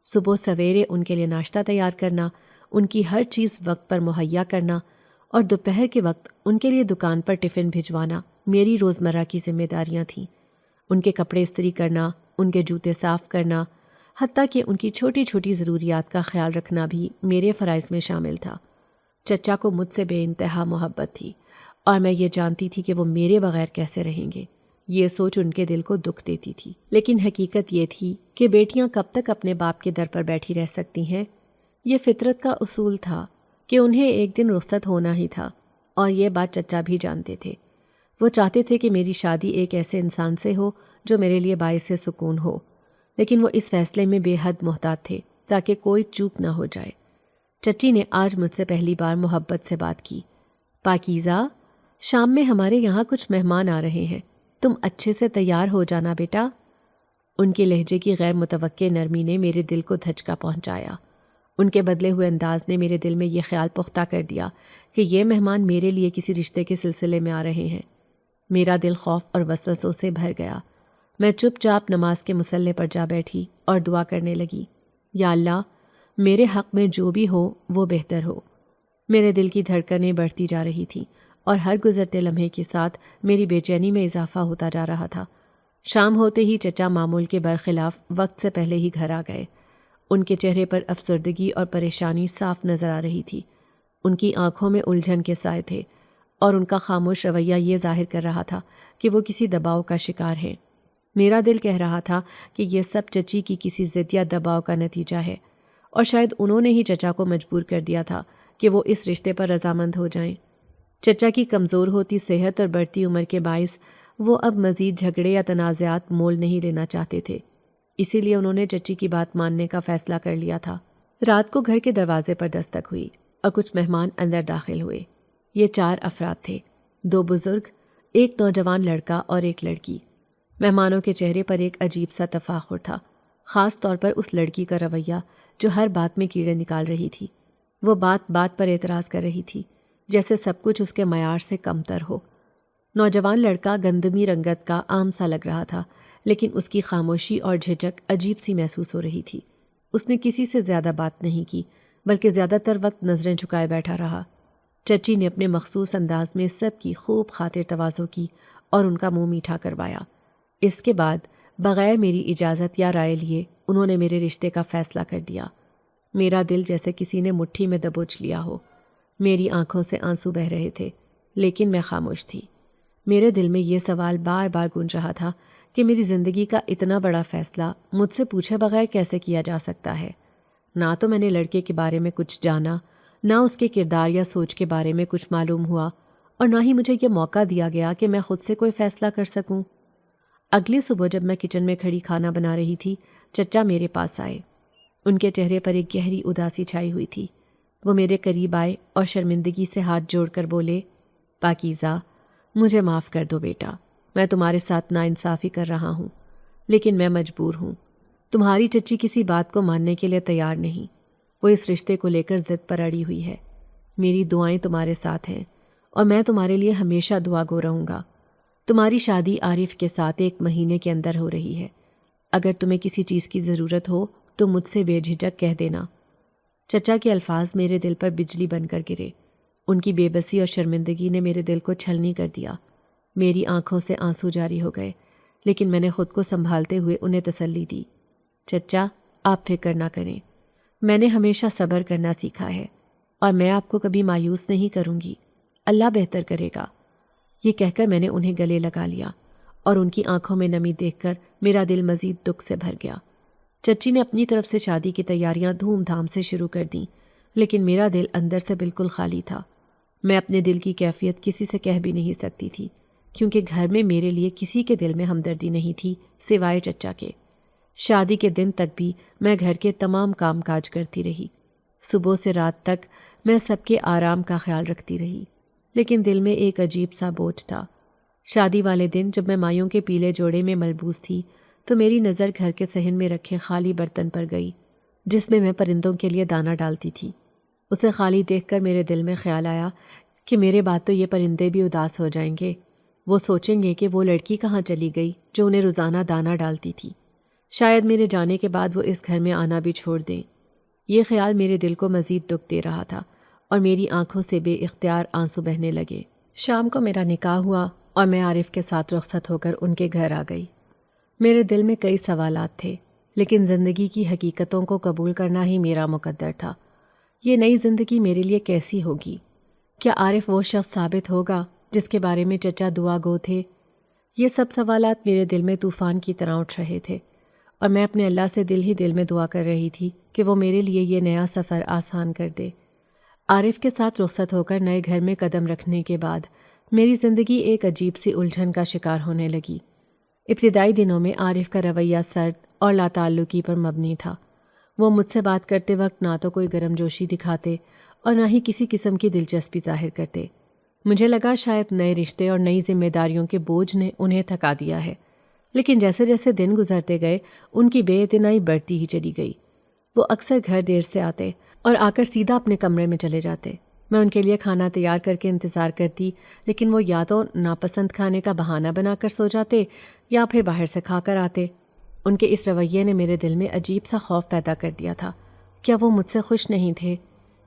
صبح سویرے ان کے لیے ناشتہ تیار کرنا، ان کی ہر چیز وقت پر مہیا کرنا اور دوپہر کے وقت ان کے لیے دکان پر ٹفن بھجوانا میری روزمرہ کی ذمہ داریاں تھیں۔ ان کے کپڑے استری کرنا، ان کے جوتے صاف کرنا، حتیٰ کہ ان کی چھوٹی چھوٹی ضروریات کا خیال رکھنا بھی میرے فرائض میں شامل تھا۔ چچا کو مجھ سے بے انتہا محبت تھی اور میں یہ جانتی تھی کہ وہ میرے بغیر کیسے رہیں گے۔ یہ سوچ ان کے دل کو دکھ دیتی تھی، لیکن حقیقت یہ تھی کہ بیٹیاں کب تک اپنے باپ کے در پر بیٹھی رہ سکتی ہیں۔ یہ فطرت کا اصول تھا کہ انہیں ایک دن رخصت ہونا ہی تھا اور یہ بات چچا بھی جانتے تھے۔ وہ چاہتے تھے کہ میری شادی ایک ایسے انسان سے ہو جو میرے لیے باعث سکون ہو۔ لیکن وہ اس فیصلے میں بے حد محتاط تھے تاکہ کوئی چوک نہ ہو جائے۔ چچی نے آج مجھ سے پہلی بار محبت سے بات کی۔ پاکیزہ، شام میں ہمارے یہاں کچھ مہمان آ رہے ہیں، تم اچھے سے تیار ہو جانا بیٹا۔ ان کے لہجے کی غیر متوقع نرمی نے میرے دل کو دھچکا پہنچایا۔ ان کے بدلے ہوئے انداز نے میرے دل میں یہ خیال پختہ کر دیا کہ یہ مہمان میرے لیے کسی رشتے کے سلسلے میں آ رہے ہیں۔ میرا دل خوف اور وسوسوں سے بھر گیا۔ میں چپ چاپ نماز کے مصلے پر جا بیٹھی اور دعا کرنے لگی، یا اللہ، میرے حق میں جو بھی ہو وہ بہتر ہو۔ میرے دل کی دھڑکنیں بڑھتی جا رہی تھیں اور ہر گزرتے لمحے کے ساتھ میری بے چینی میں اضافہ ہوتا جا رہا تھا۔ شام ہوتے ہی چچا معمول کے برخلاف وقت سے پہلے ہی گھر آ گئے۔ ان کے چہرے پر افسردگی اور پریشانی صاف نظر آ رہی تھی۔ ان کی آنکھوں میں الجھن کے سائے تھے اور ان کا خاموش رویہ یہ ظاہر کر رہا تھا کہ وہ کسی دباؤ کا شکار ہیں۔ میرا دل کہہ رہا تھا کہ یہ سب چچی کی کسی ضد یا دباؤ کا نتیجہ ہے، اور شاید انہوں نے ہی چچا کو مجبور کر دیا تھا کہ وہ اس رشتے پر رضامند ہو جائیں۔ چچا کی کمزور ہوتی صحت اور بڑھتی عمر کے باعث وہ اب مزید جھگڑے یا تنازعات مول نہیں لینا چاہتے تھے، اسی لیے انہوں نے چچی کی بات ماننے کا فیصلہ کر لیا تھا۔ رات کو گھر کے دروازے پر دستک ہوئی اور کچھ مہمان اندر داخل ہوئے۔ یہ 4 افراد تھے، 2 بزرگ، ایک نوجوان لڑکا اور ایک لڑکی۔ مہمانوں کے چہرے پر ایک عجیب سا تفاخر تھا، خاص طور پر اس لڑکی کا رویہ جو ہر بات میں کیڑے نکال رہی تھی۔ وہ بات بات پر اعتراض کر رہی تھی، جیسے سب کچھ اس کے معیار سے کم تر ہو۔ نوجوان لڑکا گندمی رنگت کا عام سا لگ رہا تھا، لیکن اس کی خاموشی اور جھجک عجیب سی محسوس ہو رہی تھی۔ اس نے کسی سے زیادہ بات نہیں کی، بلکہ زیادہ تر وقت نظریں جھکائے بیٹھا رہا۔ چچی نے اپنے مخصوص انداز میں سب کی خوب خاطر تواضع کی اور ان کا منہ میٹھا کروایا۔ اس کے بعد بغیر میری اجازت یا رائے لیے انہوں نے میرے رشتے کا فیصلہ کر دیا۔ میرا دل جیسے کسی نے مٹھی میں دبوچ لیا ہو۔ میری آنکھوں سے آنسو بہہ رہے تھے، لیکن میں خاموش تھی۔ میرے دل میں یہ سوال بار بار گونج رہا تھا کہ میری زندگی کا اتنا بڑا فیصلہ مجھ سے پوچھے بغیر کیسے کیا جا سکتا ہے۔ نہ تو میں نے لڑکے کے بارے میں کچھ جانا، نہ اس کے کردار یا سوچ کے بارے میں کچھ معلوم ہوا، اور نہ ہی مجھے یہ موقع دیا گیا کہ میں خود سے کوئی فیصلہ کر سکوں۔ اگلی صبح جب میں کچن میں کھڑی کھانا بنا رہی تھی، چچا میرے پاس آئے۔ ان کے چہرے پر ایک گہری اداسی چھائی ہوئی تھی۔ وہ میرے قریب آئے اور شرمندگی سے ہاتھ جوڑ کر بولے، پاکیزہ، مجھے معاف کر دو بیٹا، میں تمہارے ساتھ ناانصافی کر رہا ہوں، لیکن میں مجبور ہوں۔ تمہاری چچی کسی بات کو ماننے کے لیے تیار نہیں، وہ اس رشتے کو لے کر ضد پر اڑی ہوئی ہے۔ میری دعائیں تمہارے ساتھ ہیں اور میں تمہارے لیے ہمیشہ دعا گو رہوں گا۔ تمہاری شادی عارف کے ساتھ 1 مہینے کے اندر ہو رہی ہے۔ اگر تمہیں کسی چیز کی ضرورت ہو تو مجھ سے بے جھجک کہہ دینا۔ چچا کے الفاظ میرے دل پر بجلی بن کر گرے۔ ان کی بے بسی اور شرمندگی نے میرے دل کو چھلنی کر دیا۔ میری آنکھوں سے آنسو جاری ہو گئے، لیکن میں نے خود کو سنبھالتے ہوئے انہیں تسلی دی۔ چچا، آپ فکر نہ کریں، میں نے ہمیشہ صبر کرنا سیکھا ہے اور میں آپ کو کبھی مایوس نہیں کروں گی۔ اللہ بہتر کرے گا۔ یہ کہہ کر میں نے انہیں گلے لگا لیا اور ان کی آنکھوں میں نمی دیکھ کر میرا دل مزید دکھ سے بھر گیا۔ چچی نے اپنی طرف سے شادی کی تیاریاں دھوم دھام سے شروع کر دیں، لیکن میرا دل اندر سے بالکل خالی تھا۔ میں اپنے دل کی کیفیت کسی سے کہہ بھی نہیں سکتی تھی، کیونکہ گھر میں میرے لیے کسی کے دل میں ہمدردی نہیں تھی سوائے چچا کے۔ شادی کے دن تک بھی میں گھر کے تمام کام کاج کرتی رہی۔ صبح سے رات تک میں سب کے آرام کا خیال رکھتی رہی، لیکن دل میں ایک عجیب سا بوجھ تھا۔ شادی والے دن جب میں مایوں کے پیلے جوڑے میں ملبوس تھی تو میری نظر گھر کے صحن میں رکھے خالی برتن پر گئی، جس میں پرندوں کے لیے دانہ ڈالتی تھی۔ اسے خالی دیکھ کر میرے دل میں خیال آیا کہ میرے بعد تو یہ پرندے بھی اداس ہو جائیں گے۔ وہ سوچیں گے کہ وہ لڑکی کہاں چلی گئی جو انہیں روزانہ دانہ ڈالتی تھی۔ شاید میرے جانے کے بعد وہ اس گھر میں آنا بھی چھوڑ دیں۔ یہ خیال میرے دل کو مزید دکھ دے رہا تھا اور میری آنکھوں سے بے اختیار آنسو بہنے لگے۔ شام کو میرا نکاح ہوا اور میں عارف کے ساتھ رخصت ہو کر ان کے گھر آ گئی۔ میرے دل میں کئی سوالات تھے، لیکن زندگی کی حقیقتوں کو قبول کرنا ہی میرا مقدر تھا۔ یہ نئی زندگی میرے لیے کیسی ہوگی؟ کیا عارف وہ شخص ثابت ہوگا جس کے بارے میں چچا دعا گو تھے؟ یہ سب سوالات میرے دل میں طوفان کی طرح اٹھ رہے تھے، اور میں اپنے اللہ سے دل ہی دل میں دعا کر رہی تھی کہ وہ میرے لیے یہ نیا سفر آسان کر دے۔ عارف کے ساتھ رخصت ہو کر نئے گھر میں قدم رکھنے کے بعد میری زندگی ایک عجیب سی الجھن کا شکار ہونے لگی۔ ابتدائی دنوں میں عارف کا رویہ سرد اور لاتعلقی پر مبنی تھا۔ وہ مجھ سے بات کرتے وقت نہ تو کوئی گرم جوشی دکھاتے اور نہ ہی کسی قسم کی دلچسپی ظاہر کرتے۔ مجھے لگا شاید نئے رشتے اور نئی ذمہ داریوں کے بوجھ نے انہیں تھکا دیا ہے، لیکن جیسے جیسے دن گزرتے گئے ان کی بے اعتنائی بڑھتی ہی چلی گئی۔ وہ اکثر گھر دیر سے آتے اور آ کر سیدھا اپنے کمرے میں چلے جاتے۔ میں ان کے لیے کھانا تیار کر کے انتظار کرتی، لیکن وہ یا تو ناپسند کھانے کا بہانہ بنا کر سو جاتے یا پھر باہر سے کھا کر آتے۔ ان کے اس رویے نے میرے دل میں عجیب سا خوف پیدا کر دیا تھا۔ کیا وہ مجھ سے خوش نہیں تھے؟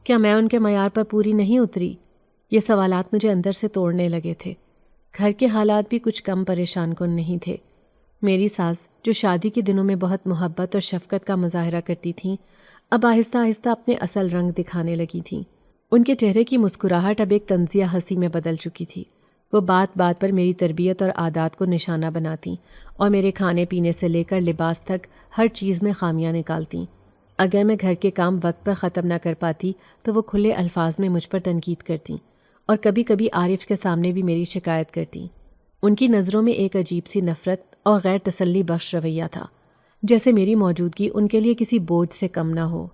کیا میں ان کے معیار پر پوری نہیں اتری؟ یہ سوالات مجھے اندر سے توڑنے لگے تھے۔ گھر کے حالات بھی کچھ کم پریشان کن نہیں تھے۔ میری ساس جو شادی کے دنوں میں بہت محبت اور شفقت کا مظاہرہ کرتی تھیں، اب آہستہ آہستہ اپنے اصل رنگ دکھانے لگی تھیں۔ ان کے چہرے کی مسکراہٹ اب ایک طنزیہ ہنسی میں بدل چکی تھی۔ وہ بات بات پر میری تربیت اور عادات کو نشانہ بناتیں اور میرے کھانے پینے سے لے کر لباس تک ہر چیز میں خامیاں نکالتیں۔ اگر میں گھر کے کام وقت پر ختم نہ کر پاتی تو وہ کھلے الفاظ میں مجھ پر تنقید کرتیں اور کبھی کبھی عارف کے سامنے بھی میری شکایت کرتیں۔ ان کی نظروں میں ایک عجیب سی نفرت اور غیر تسلی بخش رویہ تھا، جیسے میری موجودگی ان کے لیے کسی بوجھ سے کم نہ ہو۔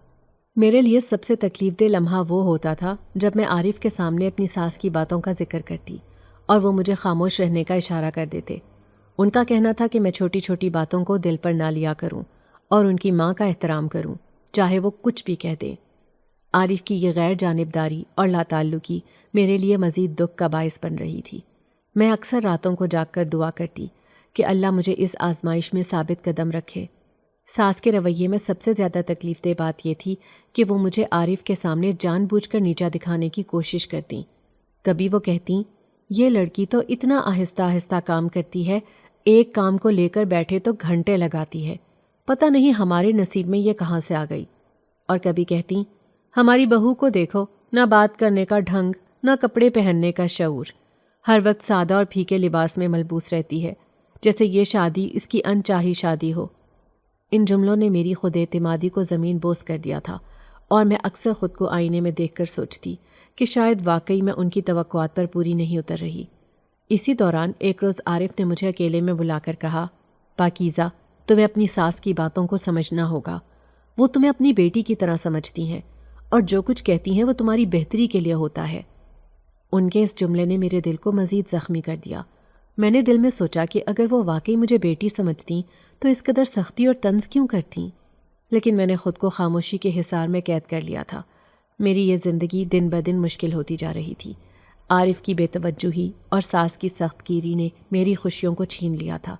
میرے لیے سب سے تکلیف دہ لمحہ وہ ہوتا تھا جب میں عارف کے سامنے اپنی ساس کی باتوں کا ذکر کرتی اور وہ مجھے خاموش رہنے کا اشارہ کر دیتے۔ ان کا کہنا تھا کہ میں چھوٹی چھوٹی باتوں کو دل پر نہ لیا کروں اور ان کی ماں کا احترام کروں، چاہے وہ کچھ بھی کہہ دیں۔ عارف کی یہ غیر جانبداری اور لاتعلقی میرے لیے مزید دکھ کا باعث بن رہی تھی۔ میں اکثر راتوں کو جاگ کر دعا کرتی کہ اللہ مجھے اس آزمائش میں ثابت قدم رکھے۔ ساس کے رویے میں سب سے زیادہ تکلیف دہ بات یہ تھی کہ وہ مجھے عارف کے سامنے جان بوجھ کر نیچا دکھانے کی کوشش کرتیں۔ کبھی وہ کہتیں، یہ لڑکی تو اتنا آہستہ آہستہ کام کرتی ہے، ایک کام کو لے کر بیٹھے تو گھنٹے لگاتی ہے، پتہ نہیں ہمارے نصیب میں یہ کہاں سے آ گئی۔ اور کبھی کہتیں، ہماری بہو کو دیکھو، نہ بات کرنے کا ڈھنگ، نہ کپڑے پہننے کا شعور، ہر وقت سادہ اور پھیکے لباس میں ملبوس رہتی ہے، جیسے یہ شادی اس کی انچاہی شادی ہو۔ ان جملوں نے میری خود اعتمادی کو زمین بوس کر دیا تھا اور میں اکثر خود کو آئینے میں دیکھ کر سوچتی کہ شاید واقعی میں ان کی توقعات پر پوری نہیں اتر رہی۔ اسی دوران ایک روز عارف نے مجھے اکیلے میں بلا کر کہا، پاکیزہ، تمہیں اپنی ساس کی باتوں کو سمجھنا ہوگا، وہ تمہیں اپنی بیٹی کی طرح سمجھتی ہیں اور جو کچھ کہتی ہیں وہ تمہاری بہتری کے لیے ہوتا ہے۔ ان کے اس جملے نے میرے دل کو مزید زخمی کر دیا۔ میں نے دل میں سوچا کہ اگر وہ واقعی مجھے بیٹی سمجھتیں تو اس قدر سختی اور طنز کیوں کرتیں؟ لیکن میں نے خود کو خاموشی کے حصار میں قید کر لیا تھا۔ میری یہ زندگی دن بدن مشکل ہوتی جا رہی تھی۔ عارف کی بے توجہی اور ساس کی سخت گیری نے میری خوشیوں کو چھین لیا تھا۔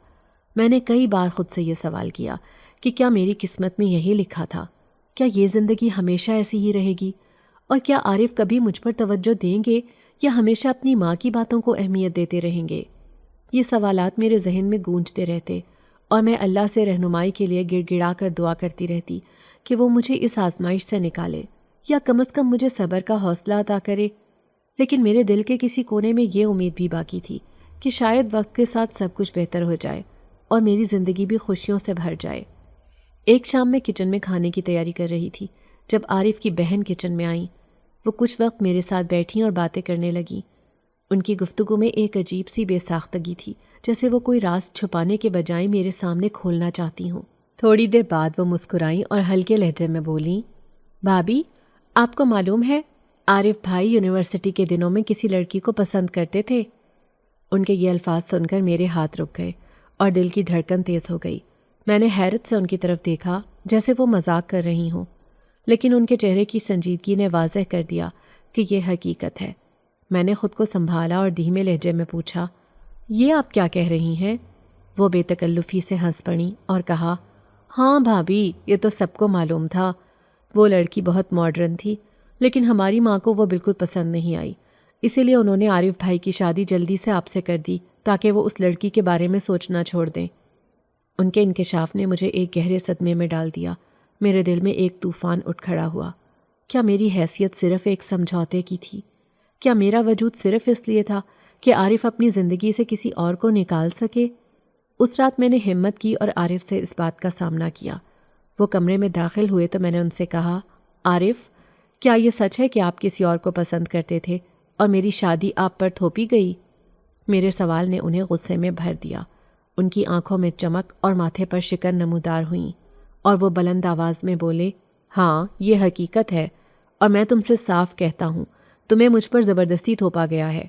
میں نے کئی بار خود سے یہ سوال کیا کہ کیا میری قسمت میں یہی لکھا تھا؟ کیا یہ زندگی ہمیشہ ایسی ہی رہے گی؟ اور کیا عارف کبھی مجھ پر توجہ دیں گے یا ہمیشہ اپنی ماں کی باتوں کو اہمیت دیتے رہیں گے؟ یہ سوالات میرے ذہن میں گونجتے رہتے اور میں اللہ سے رہنمائی کے لیے گڑ گڑا کر دعا کرتی رہتی کہ وہ مجھے اس آزمائش سے نکالے یا کم از کم مجھے صبر کا حوصلہ عطا کرے۔ لیکن میرے دل کے کسی کونے میں یہ امید بھی باقی تھی کہ شاید وقت کے ساتھ سب کچھ بہتر ہو جائے اور میری زندگی بھی خوشیوں سے بھر جائے۔ ایک شام میں کچن میں کھانے کی تیاری کر رہی تھی جب عارف کی بہن کچن میں آئیں۔ وہ کچھ وقت میرے ساتھ بیٹھیں اور باتیں کرنے لگیں۔ ان کی گفتگو میں ایک عجیب سی بے ساختگی تھی، جیسے وہ کوئی راز چھپانے کے بجائے میرے سامنے کھولنا چاہتی ہوں۔ تھوڑی دیر بعد وہ مسکرائیں اور ہلکے لہجے میں بولیں، بھابی، آپ کو معلوم ہے عارف بھائی یونیورسٹی کے دنوں میں کسی لڑکی کو پسند کرتے تھے۔ ان کے یہ الفاظ سن کر میرے ہاتھ رک گئے اور دل کی دھڑکن تیز ہو گئی۔ میں نے حیرت سے ان کی طرف دیکھا جیسے وہ مذاق کر رہی ہوں، لیکن ان کے چہرے کی سنجیدگی نے واضح کر دیا کہ یہ حقیقت ہے۔ میں نے خود کو سنبھالا اور دھیمے لہجے میں پوچھا، یہ آپ کیا کہہ رہی ہیں؟ وہ بے تکلفی سے ہنس پڑیں اور کہا، ہاں بھابی، یہ تو سب کو معلوم تھا۔ وہ لڑکی بہت ماڈرن تھی، لیکن ہماری ماں کو وہ بالکل پسند نہیں آئی، اسی لیے انہوں نے عارف بھائی کی شادی جلدی سے آپ سے کر دی تاکہ وہ اس لڑکی کے بارے میں سوچنا چھوڑ دیں۔ ان کے انکشاف نے مجھے ایک گہرے صدمے میں ڈال دیا۔ میرے دل میں ایک طوفان اٹھ کھڑا ہوا۔ کیا میری حیثیت صرف ایک سمجھوتے کی تھی؟ کیا میرا وجود صرف اس لیے تھا کہ عارف اپنی زندگی سے کسی اور کو نکال سکے؟ اس رات میں نے ہمت کی اور عارف سے اس بات کا سامنا کیا۔ وہ کمرے میں داخل ہوئے تو میں نے ان سے کہا، عارف، کیا یہ سچ ہے کہ آپ کسی اور کو پسند کرتے تھے اور میری شادی آپ پر تھوپی گئی؟ میرے سوال نے انہیں غصے میں بھر دیا۔ ان کی آنکھوں میں چمک اور ماتھے پر شکن نمودار ہوئیں اور وہ بلند آواز میں بولے، ہاں یہ حقیقت ہے اور میں تم سے صاف کہتا ہوں تمہیں مجھ پر زبردستی تھوپا گیا ہے۔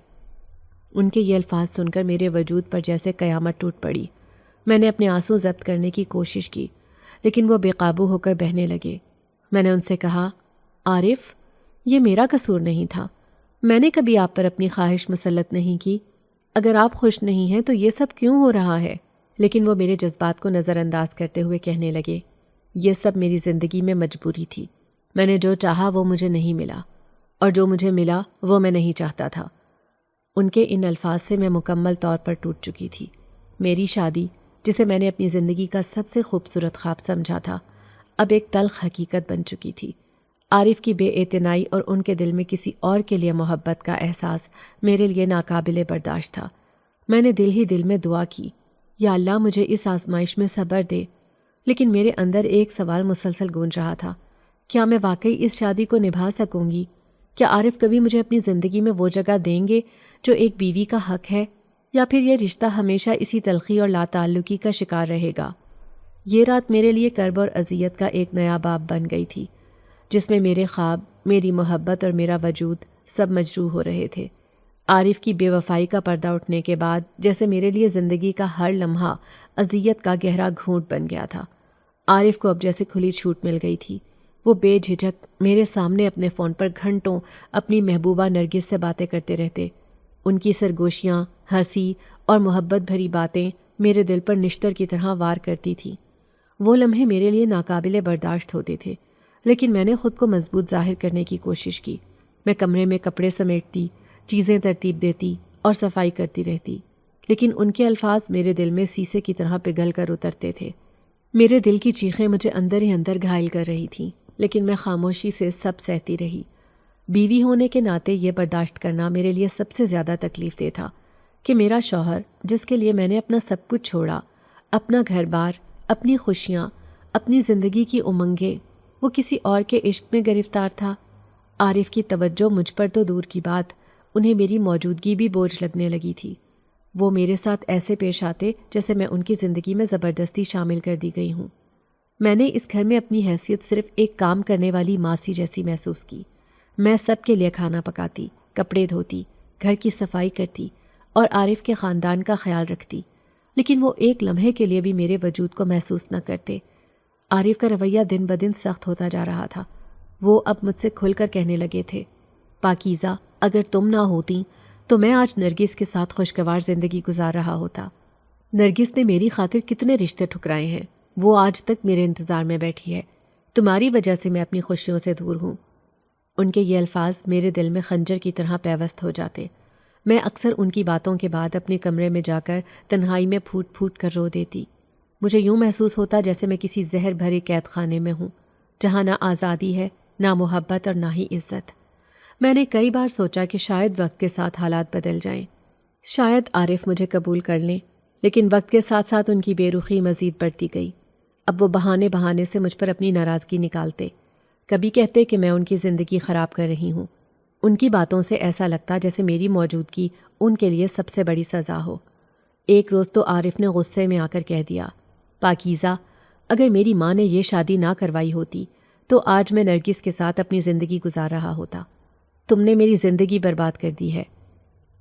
ان کے یہ الفاظ سن کر میرے وجود پر جیسے قیامت ٹوٹ پڑی۔ میں نے اپنے آنسو ضبط کرنے کی کوشش کی لیکن وہ بے قابو ہو کر بہنے لگے۔ میں نے ان سے کہا، عارف، یہ میرا قصور نہیں تھا، میں نے کبھی آپ پر اپنی خواہش مسلط نہیں کی، اگر آپ خوش نہیں ہیں تو یہ سب کیوں ہو رہا ہے؟ لیکن وہ میرے جذبات کو نظر انداز کرتے ہوئے کہنے لگے، یہ سب میری زندگی میں مجبوری تھی، میں نے جو چاہا وہ مجھے نہیں ملا اور جو مجھے ملا وہ میں نہیں چاہتا تھا۔ ان کے ان الفاظ سے میں مکمل طور پر ٹوٹ چکی تھی۔ میری شادی، جسے میں نے اپنی زندگی کا سب سے خوبصورت خواب سمجھا تھا، اب ایک تلخ حقیقت بن چکی تھی۔ عارف کی بے اعتنائی اور ان کے دل میں کسی اور کے لیے محبت کا احساس میرے لیے ناقابل برداشت تھا۔ میں نے دل ہی دل میں دعا کی، یا اللہ مجھے اس آزمائش میں صبر دے، لیکن میرے اندر ایک سوال مسلسل گونج رہا تھا، کیا میں واقعی اس شادی کو نبھا سکوں گی؟ کیا عارف کبھی مجھے اپنی زندگی میں وہ جگہ دیں گے جو ایک بیوی کا حق ہے، یا پھر یہ رشتہ ہمیشہ اسی تلخی اور لا تعلقی کا شکار رہے گا؟ یہ رات میرے لیے کرب اور اذیت کا ایک نیا باب بن گئی تھی، جس میں میرے خواب، میری محبت اور میرا وجود سب مجروح ہو رہے تھے۔ عارف کی بے وفائی کا پردہ اٹھنے کے بعد جیسے میرے لیے زندگی کا ہر لمحہ اذیت کا گہرا گھونٹ بن گیا تھا۔ عارف کو اب جیسے کھلی چھوٹ مل گئی تھی۔ وہ بے جھجک میرے سامنے اپنے فون پر گھنٹوں اپنی محبوبہ نرگس سے باتیں کرتے رہتے۔ ان کی سرگوشیاں، ہنسی اور محبت بھری باتیں میرے دل پر نشتر کی طرح وار کرتی تھیں۔ وہ لمحے میرے لیے ناقابل برداشت ہوتے تھے، لیکن میں نے خود کو مضبوط ظاہر کرنے کی کوشش کی۔ میں کمرے میں کپڑے سمیٹتی، چیزیں ترتیب دیتی اور صفائی کرتی رہتی، لیکن ان کے الفاظ میرے دل میں سیسے کی طرح پگھل کر اترتے تھے۔ میرے دل کی چیخیں مجھے اندر ہی اندر گھائل کر رہی تھیں، لیکن میں خاموشی سے سب سہتی رہی۔ بیوی ہونے کے ناطے یہ برداشت کرنا میرے لیے سب سے زیادہ تکلیف دہ تھا کہ میرا شوہر، جس کے لیے میں نے اپنا سب کچھ چھوڑا، اپنا گھر بار، اپنی خوشیاں، اپنی زندگی کی امنگیں، وہ کسی اور کے عشق میں گرفتار تھا۔ عارف کی توجہ مجھ پر تو دور کی بات، انہیں میری موجودگی بھی بوجھ لگنے لگی تھی۔ وہ میرے ساتھ ایسے پیش آتے جیسے میں ان کی زندگی میں زبردستی شامل کر دی گئی ہوں۔ میں نے اس گھر میں اپنی حیثیت صرف ایک کام کرنے والی ماسی جیسی محسوس کی۔ میں سب کے لیے کھانا پکاتی، کپڑے دھوتی، گھر کی صفائی کرتی اور عارف کے خاندان کا خیال رکھتی، لیکن وہ ایک لمحے کے لیے بھی میرے وجود کو محسوس نہ کرتے۔ عارف کا رویہ دن بدن سخت ہوتا جا رہا تھا۔ وہ اب مجھ سے کھل کر کہنے لگے تھے، پاکیزہ، اگر تم نہ ہوتی تو میں آج نرگس کے ساتھ خوشگوار زندگی گزار رہا ہوتا۔ نرگس نے میری خاطر کتنے رشتے ٹھکرائے ہیں، وہ آج تک میرے انتظار میں بیٹھی ہے، تمہاری وجہ سے میں اپنی خوشیوں سے دور ہوں۔ ان کے یہ الفاظ میرے دل میں خنجر کی طرح پیوست ہو جاتے۔ میں اکثر ان کی باتوں کے بعد اپنے کمرے میں جا کر تنہائی میں پھوٹ پھوٹ کر رو دیتی۔ مجھے یوں محسوس ہوتا جیسے میں کسی زہر بھرے قید خانے میں ہوں، جہاں نہ آزادی ہے، نہ محبت اور نہ ہی عزت۔ میں نے کئی بار سوچا کہ شاید وقت کے ساتھ حالات بدل جائیں، شاید عارف مجھے قبول کر لیں، لیکن وقت کے ساتھ ساتھ ان کی بے رخی مزید بڑھتی گئی۔ اب وہ بہانے سے مجھ پر اپنی ناراضگی نکالتے، کبھی کہتے کہ میں ان کی زندگی خراب کر رہی ہوں۔ ان کی باتوں سے ایسا لگتا جیسے میری موجودگی ان کے لیے سب سے بڑی سزا ہو۔ ایک روز تو عارف نے غصے میں آ کر کہہ دیا، پاکیزہ، اگر میری ماں نے یہ شادی نہ کروائی ہوتی تو آج میں نرگس کے ساتھ اپنی زندگی گزار رہا ہوتا۔ تم نے میری زندگی برباد کر دی ہے۔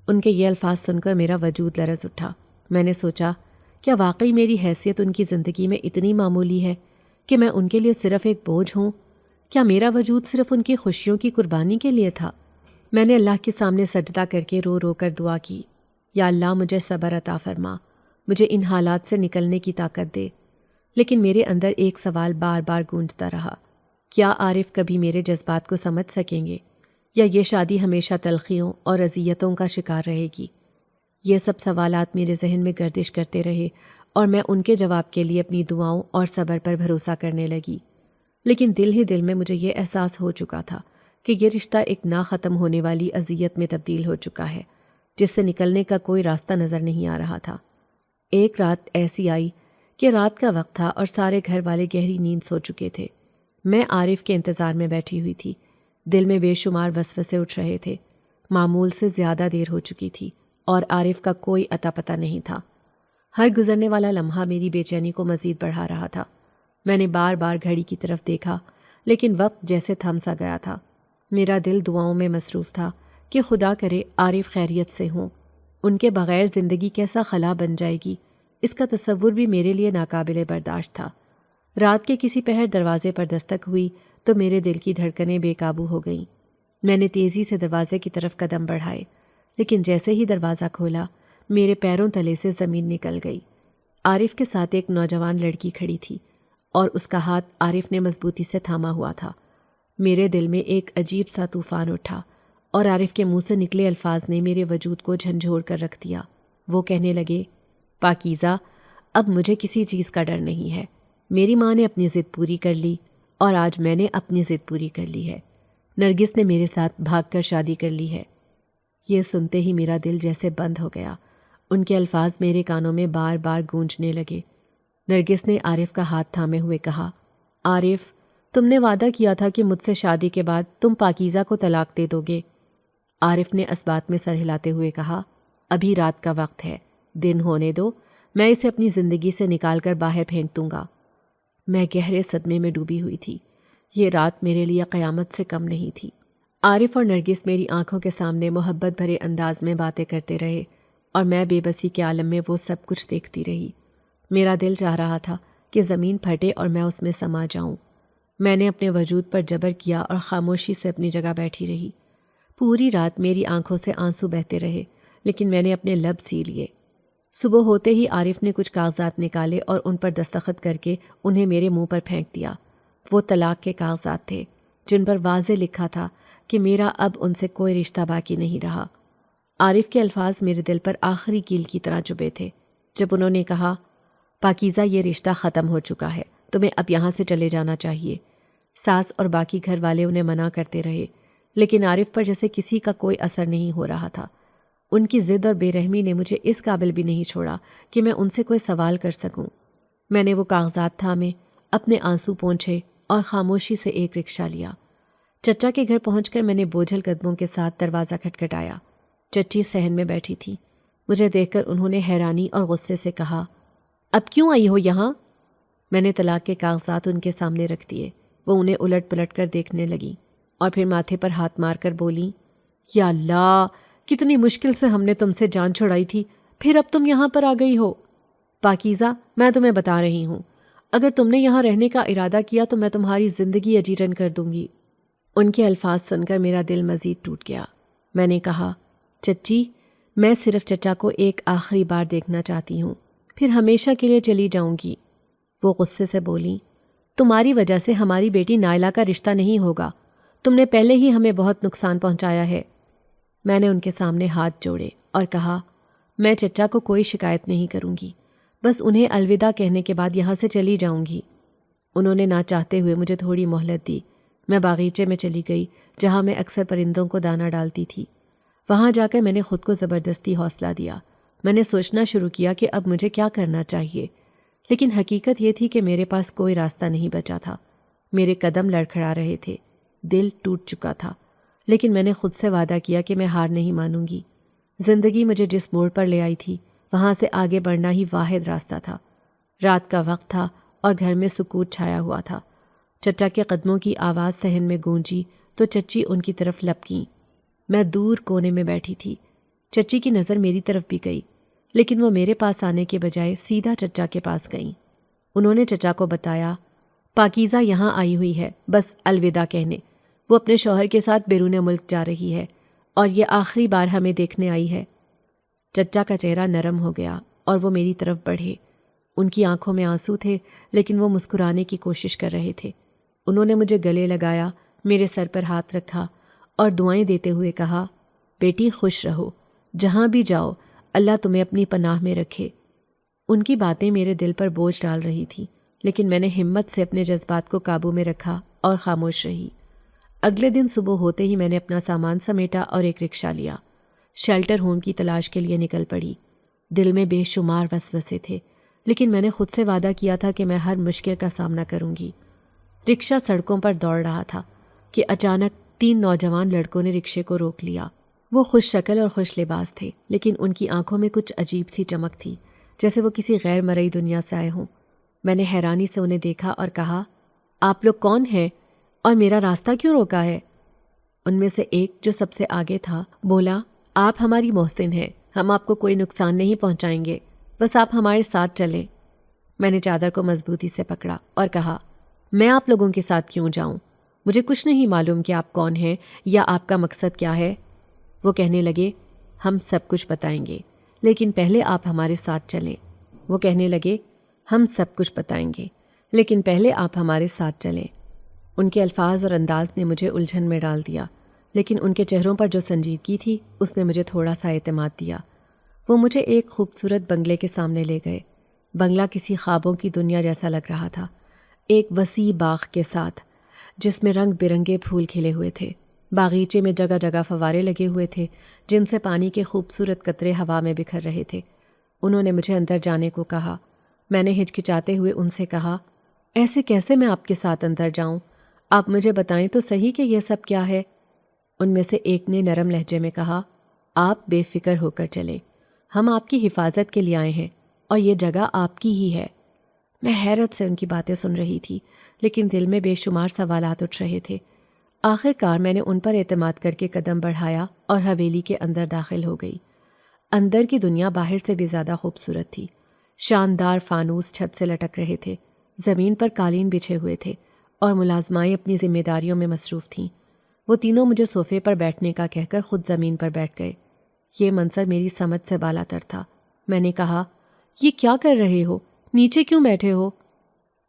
ان کے یہ الفاظ سن کر میرا وجود لرز اٹھا۔ میں نے سوچا، کیا واقعی میری حیثیت ان کی زندگی میں اتنی معمولی ہے کہ میں ان کے لیے صرف ایک بوجھ ہوں؟ کیا میرا وجود صرف ان کی خوشیوں کی قربانی کے لیے تھا؟ میں نے اللہ کے سامنے سجدہ کر کے رو رو کر دعا کی، یا اللہ مجھے صبر عطا فرما، مجھے ان حالات سے نکلنے کی طاقت دے۔ لیکن میرے اندر ایک سوال بار بار گونجتا رہا، کیا عارف کبھی میرے جذبات کو سمجھ سکیں گے، یا یہ شادی ہمیشہ تلخیوں اور اذیتوں کا شکار رہے گی؟ یہ سب سوالات میرے ذہن میں گردش کرتے رہے اور میں ان کے جواب کے لیے اپنی دعاؤں اور صبر پر بھروسہ کرنے لگی۔ لیکن دل ہی دل میں مجھے یہ احساس ہو چکا تھا کہ یہ رشتہ ایک نہ ختم ہونے والی اذیت میں تبدیل ہو چکا ہے، جس سے نکلنے کا کوئی راستہ نظر نہیں آ رہا تھا۔ ایک رات ایسی آئی کہ رات کا وقت تھا اور سارے گھر والے گہری نیند سو چکے تھے۔ میں عارف کے انتظار میں بیٹھی ہوئی تھی، دل میں بے شمار وسوسے اٹھ رہے تھے۔ معمول سے زیادہ دیر ہو چکی تھی اور عارف کا کوئی اتا پتہ نہیں تھا۔ ہر گزرنے والا لمحہ میری بے چینی کو مزید بڑھا رہا تھا۔ میں نے بار بار گھڑی کی طرف دیکھا، لیکن وقت جیسے تھم سا گیا تھا۔ میرا دل دعاؤں میں مصروف تھا کہ خدا کرے عارف خیریت سے ہوں۔ ان کے بغیر زندگی کیسا خلا بن جائے گی، اس کا تصور بھی میرے لیے ناقابل برداشت تھا۔ رات کے کسی پہر دروازے پر دستک ہوئی تو میرے دل کی دھڑکنیں بے قابو ہو گئیں۔ میں نے تیزی سے دروازے کی طرف قدم بڑھائے، لیکن جیسے ہی دروازہ کھولا میرے پیروں تلے سے زمین نکل گئی۔ عارف کے ساتھ ایک نوجوان لڑکی کھڑی تھی اور اس کا ہاتھ عارف نے مضبوطی سے تھاما ہوا تھا۔ میرے دل میں ایک عجیب سا طوفان اٹھا اور عارف کے منہ سے نکلے الفاظ نے میرے وجود کو جھنجھوڑ کر رکھ دیا۔ وہ کہنے لگے، پاکیزہ، اب مجھے کسی چیز کا ڈر نہیں ہے۔ میری ماں نے اپنی ضد پوری کر لی اور آج میں نے اپنی ضد پوری کر لی ہے۔ نرگس نے میرے ساتھ بھاگ کر شادی کر لی ہے۔ یہ سنتے ہی میرا دل جیسے بند ہو گیا۔ ان کے الفاظ میرے کانوں میں بار بار گونجنے لگے۔ نرگس نے عارف کا ہاتھ تھامے ہوئے کہا، عارف، تم نے وعدہ کیا تھا کہ مجھ سے شادی کے بعد تم پاکیزہ کو طلاق دے دو گے۔ عارف نے اس بات میں سر ہلاتے ہوئے کہا، ابھی رات کا وقت ہے، دن ہونے دو، میں اسے اپنی زندگی سے نکال کر باہر پھینک دوں گا۔ میں گہرے صدمے میں ڈوبی ہوئی تھی۔ یہ رات میرے لیے قیامت سے کم نہیں تھی۔ عارف اور نرگس میری آنکھوں کے سامنے محبت بھرے انداز میں باتیں کرتے رہے اور میں بے بسی کے عالم میں وہ سب کچھ دیکھتی رہی۔ میرا دل چاہ رہا تھا کہ زمین پھٹے اور میں اس میں سما جاؤں۔ میں نے اپنے وجود پر جبر کیا اور خاموشی سے اپنی جگہ بیٹھی رہی۔ پوری رات میری آنکھوں سے آنسو بہتے رہے، لیکن میں نے اپنے لب سی لیے۔ صبح ہوتے ہی عارف نے کچھ کاغذات نکالے اور ان پر دستخط کر کے انہیں میرے منہ پر پھینک دیا۔ وہ طلاق کے کاغذات تھے جن پر واضح لکھا تھا کہ میرا اب ان سے کوئی رشتہ باقی نہیں رہا۔ عارف کے الفاظ میرے دل پر آخری کیل کی طرح چبھے تھے جب انہوں نے کہا، پاکیزہ، یہ رشتہ ختم ہو چکا ہے، تمہیں اب یہاں سے چلے جانا چاہیے۔ ساس اور باقی گھر والے انہیں منع کرتے رہے، لیکن عارف پر جیسے کسی کا کوئی اثر نہیں ہو رہا تھا۔ ان کی ضد اور بے رحمی نے مجھے اس قابل بھی نہیں چھوڑا کہ میں ان سے کوئی سوال کر سکوں۔ میں نے وہ کاغذات تھامے، اپنے آنسو پونچھے اور خاموشی سے ایک رکشہ لیا۔ چچا کے گھر پہنچ کر میں نے بوجھل قدموں کے ساتھ دروازہ کھٹکھٹایا۔ چچی صحن میں بیٹھی تھی۔ مجھے دیکھ کر انہوں نے حیرانی اور غصے سے کہا، اب کیوں آئی ہو یہاں؟ میں نے طلاق کے کاغذات ان کے سامنے رکھ دیے۔ وہ انہیں الٹ پلٹ کر دیکھنے لگی اور پھر ماتھے پر ہاتھ مار کر بولیں، یا اللہ، کتنی مشکل سے ہم نے تم سے جان چھڑائی تھی، پھر اب تم یہاں پر آ گئی ہو۔ پاکیزہ، میں تمہیں بتا رہی ہوں، اگر تم نے یہاں رہنے کا ارادہ کیا تو میں تمہاری زندگی اجیرن کر دوں گی۔ ان کے الفاظ سن کر میرا دل مزید ٹوٹ گیا۔ میں نے کہا، چچی، میں صرف چچا کو ایک آخری بار دیکھنا چاہتی ہوں، پھر ہمیشہ کے لیے چلی جاؤں گی۔ وہ غصے سے بولیں، تمہاری وجہ سے ہماری بیٹی نائلہ کا رشتہ نہیں ہوگا، تم نے پہلے ہی ہمیں بہت نقصان پہنچایا ہے۔ میں نے ان کے سامنے ہاتھ جوڑے اور کہا، میں چچا کو کوئی شکایت نہیں کروں گی، بس انہیں الوداع کہنے کے بعد یہاں سے چلی جاؤں گی۔ انہوں نے نہ چاہتے ہوئے مجھے تھوڑی مہلت دی۔ میں باغیچے میں چلی گئی جہاں میں اکثر پرندوں کو دانہ ڈالتی تھی۔ وہاں جا کر میں نے خود کو زبردستی حوصلہ دیا۔ میں نے سوچنا شروع کیا کہ اب مجھے کیا کرنا چاہیے، لیکن حقیقت یہ تھی کہ میرے پاس کوئی راستہ نہیں بچا تھا۔ میرے قدم لڑکھڑا رہے تھے، دل ٹوٹ چکا تھا، لیکن میں نے خود سے وعدہ کیا کہ میں ہار نہیں مانوں گی۔ زندگی مجھے جس موڑ پر لے آئی تھی وہاں سے آگے بڑھنا ہی واحد راستہ تھا۔ رات کا وقت تھا اور گھر میں سکوت چھایا ہوا تھا۔ چچا کے قدموں کی آواز صحن میں گونجی تو چچی ان کی طرف لپکیں۔ میں دور کونے میں بیٹھی تھی۔ چچی کی نظر میری طرف بھی گئی، لیکن وہ میرے پاس آنے کے بجائے سیدھا چچا کے پاس گئیں۔ انہوں نے چچا کو بتایا، پاکیزہ یہاں آئی ہوئی ہے بس الوداع کہنے۔ وہ اپنے شوہر کے ساتھ بیرون ملک جا رہی ہے اور یہ آخری بار ہمیں دیکھنے آئی ہے۔ چچا کا چہرہ نرم ہو گیا اور وہ میری طرف بڑھے۔ ان کی آنکھوں میں آنسو تھے، لیکن وہ مسکرانے کی کوشش کر رہے تھے۔ انہوں نے مجھے گلے لگایا، میرے سر پر ہاتھ رکھا اور دعائیں دیتے ہوئے کہا، بیٹی خوش رہو، جہاں بھی جاؤ اللہ تمہیں اپنی پناہ میں رکھے۔ ان کی باتیں میرے دل پر بوجھ ڈال رہی تھی، لیکن میں نے ہمت سے اپنے جذبات کو قابو میں رکھا اور خاموش رہی۔ اگلے دن صبح ہوتے ہی میں نے اپنا سامان سمیٹا اور ایک رکشہ لیا۔ شیلٹر ہوم کی تلاش کے لیے نکل پڑی۔ دل میں بے شمار وسوسے تھے، لیکن میں نے خود سے وعدہ کیا تھا کہ میں ہر مشکل کا سامنا کروں گی۔ رکشہ سڑکوں پر دوڑ رہا تھا کہ اچانک 3 نوجوان لڑکوں نے رکشے کو روک لیا۔ وہ خوش شکل اور خوش لباس تھے، لیکن ان کی آنکھوں میں کچھ عجیب سی چمک تھی، جیسے وہ کسی غیر مرئی دنیا سے آئے ہوں۔ میں نے حیرانی سے انہیں دیکھا اور کہا، آپ لوگ کون ہیں اور میرا راستہ کیوں روکا ہے؟ ان میں سے ایک جو سب سے آگے تھا بولا، آپ ہماری محسن ہیں، ہم آپ کو کوئی نقصان نہیں پہنچائیں گے، بس آپ ہمارے ساتھ چلیں۔ میں نے چادر کو مضبوطی سے پکڑا اور کہا، میں آپ لوگوں کے ساتھ کیوں جاؤں؟ مجھے کچھ نہیں معلوم کہ آپ کون ہیں یا آپ کا مقصد کیا ہے۔ وہ کہنے لگے، ہم سب کچھ بتائیں گے، لیکن پہلے آپ ہمارے ساتھ چلیں۔ وہ کہنے لگے، ہم سب کچھ بتائیں گے، لیکن پہلے آپ ہمارے ساتھ چلیں۔ ان کے الفاظ اور انداز نے مجھے الجھن میں ڈال دیا، لیکن ان کے چہروں پر جو سنجیدگی تھی اس نے مجھے تھوڑا سا اعتماد دیا۔ وہ مجھے ایک خوبصورت بنگلے کے سامنے لے گئے۔ بنگلہ کسی خوابوں کی دنیا جیسا لگ رہا تھا، ایک وسیع باغ کے ساتھ جس میں رنگ برنگے پھول کھلے ہوئے تھے۔ باغیچے میں جگہ جگہ فوارے لگے ہوئے تھے جن سے پانی کے خوبصورت قطرے ہوا میں بکھر رہے تھے۔ انہوں نے مجھے اندر جانے کو کہا۔ میں نے ہچکچاتے ہوئے ان سے کہا، ایسے کیسے میں آپ کے ساتھ اندر جاؤں؟ آپ مجھے بتائیں تو صحیح کہ یہ سب کیا ہے؟ ان میں سے ایک نے نرم لہجے میں کہا، آپ بے فکر ہو کر چلیں، ہم آپ کی حفاظت کے لیے آئے ہیں اور یہ جگہ آپ کی ہی ہے۔ میں حیرت سے ان کی باتیں سن رہی تھی، لیکن دل میں بے شمار سوالات اٹھ رہے تھے۔ آخر کار میں نے ان پر اعتماد کر کے قدم بڑھایا اور حویلی کے اندر داخل ہو گئی۔ اندر کی دنیا باہر سے بھی زیادہ خوبصورت تھی۔ شاندار فانوس چھت سے لٹک رہے تھے، زمین پر قالین بچھے ہوئے تھے اور ملازمائیں اپنی ذمہ داریوں میں مصروف تھیں۔ وہ تینوں مجھے صوفے پر بیٹھنے کا کہہ کر خود زمین پر بیٹھ گئے۔ یہ منظر میری سمجھ سے بالا تر تھا۔ میں نے کہا، یہ کیا کر رہے ہو؟ نیچے کیوں بیٹھے ہو؟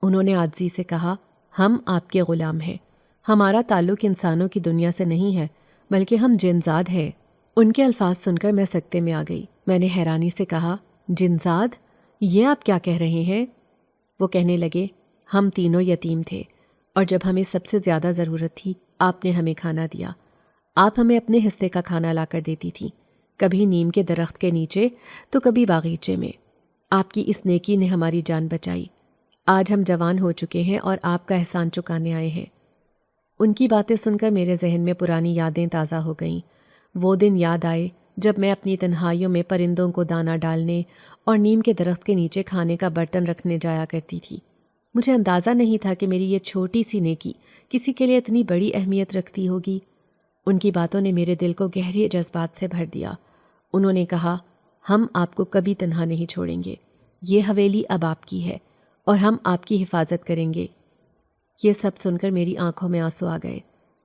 انہوں نے عاجزی سے کہا، ہم آپ کے غلام ہیں، ہمارا تعلق انسانوں کی دنیا سے نہیں ہے بلکہ ہم جنزاد ہیں۔ ان کے الفاظ سن کر میں سکتے میں آ گئی۔ میں نے حیرانی سے کہا، جنزاد؟ یہ آپ کیا کہہ رہے ہیں؟ وہ کہنے لگے، ہم تینوں یتیم تھے اور جب ہمیں سب سے زیادہ ضرورت تھی آپ نے ہمیں کھانا دیا۔ آپ ہمیں اپنے حصے کا کھانا لا کر دیتی تھیں، کبھی نیم کے درخت کے نیچے تو کبھی باغیچے میں۔ آپ کی اس نیکی نے ہماری جان بچائی۔ آج ہم جوان ہو چکے ہیں اور آپ کا احسان چکانے آئے ہیں۔ ان کی باتیں سن کر میرے ذہن میں پرانی یادیں تازہ ہو گئیں۔ وہ دن یاد آئے جب میں اپنی تنہائیوں میں پرندوں کو دانہ ڈالنے اور نیم کے درخت کے نیچے کھانے کا برتن رکھنے جایا کرتی تھی۔ مجھے اندازہ نہیں تھا کہ میری یہ چھوٹی سی نیکی کسی کے لیے اتنی بڑی اہمیت رکھتی ہوگی۔ ان کی باتوں نے میرے دل کو گہرے جذبات سے بھر دیا۔ انہوں نے کہا، ہم آپ کو کبھی تنہا نہیں چھوڑیں گے، یہ حویلی اب آپ کی ہے اور ہم آپ کی حفاظت کریں گے۔ یہ سب سن کر میری آنکھوں میں آنسو آ گئے۔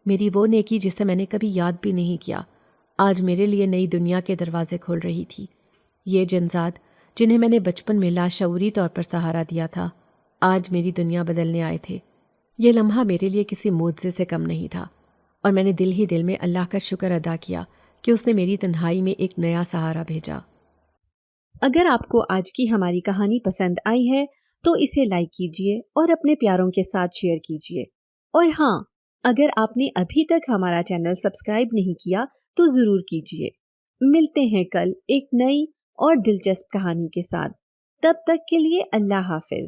میری وہ نیکی جسے میں نے کبھی یاد بھی نہیں کیا آج میرے لیے نئی دنیا کے دروازے کھول رہی تھی۔ یہ جنزاد جنہیں میں نے بچپن میں لاشعوری طور پر سہارا دیا تھا، آج میری دنیا بدلنے آئے تھے۔ یہ لمحہ میرے لیے کسی معجزے سے کم نہیں تھا، اور میں نے دل ہی دل میں اللہ کا شکر ادا کیا کہ اس نے میری تنہائی میں ایک نیا سہارا بھیجا۔ اگر آپ کو آج کی ہماری کہانی پسند آئی ہے تو اسے لائک کیجیے اور اپنے پیاروں کے ساتھ شیئر کیجیے، اور ہاں، اگر آپ نے ابھی تک ہمارا چینل سبسکرائب نہیں کیا تو ضرور کیجیے۔ ملتے ہیں کل ایک نئی اور دلچسپ کہانی کے ساتھ، تب تک کے لیے اللہ حافظ۔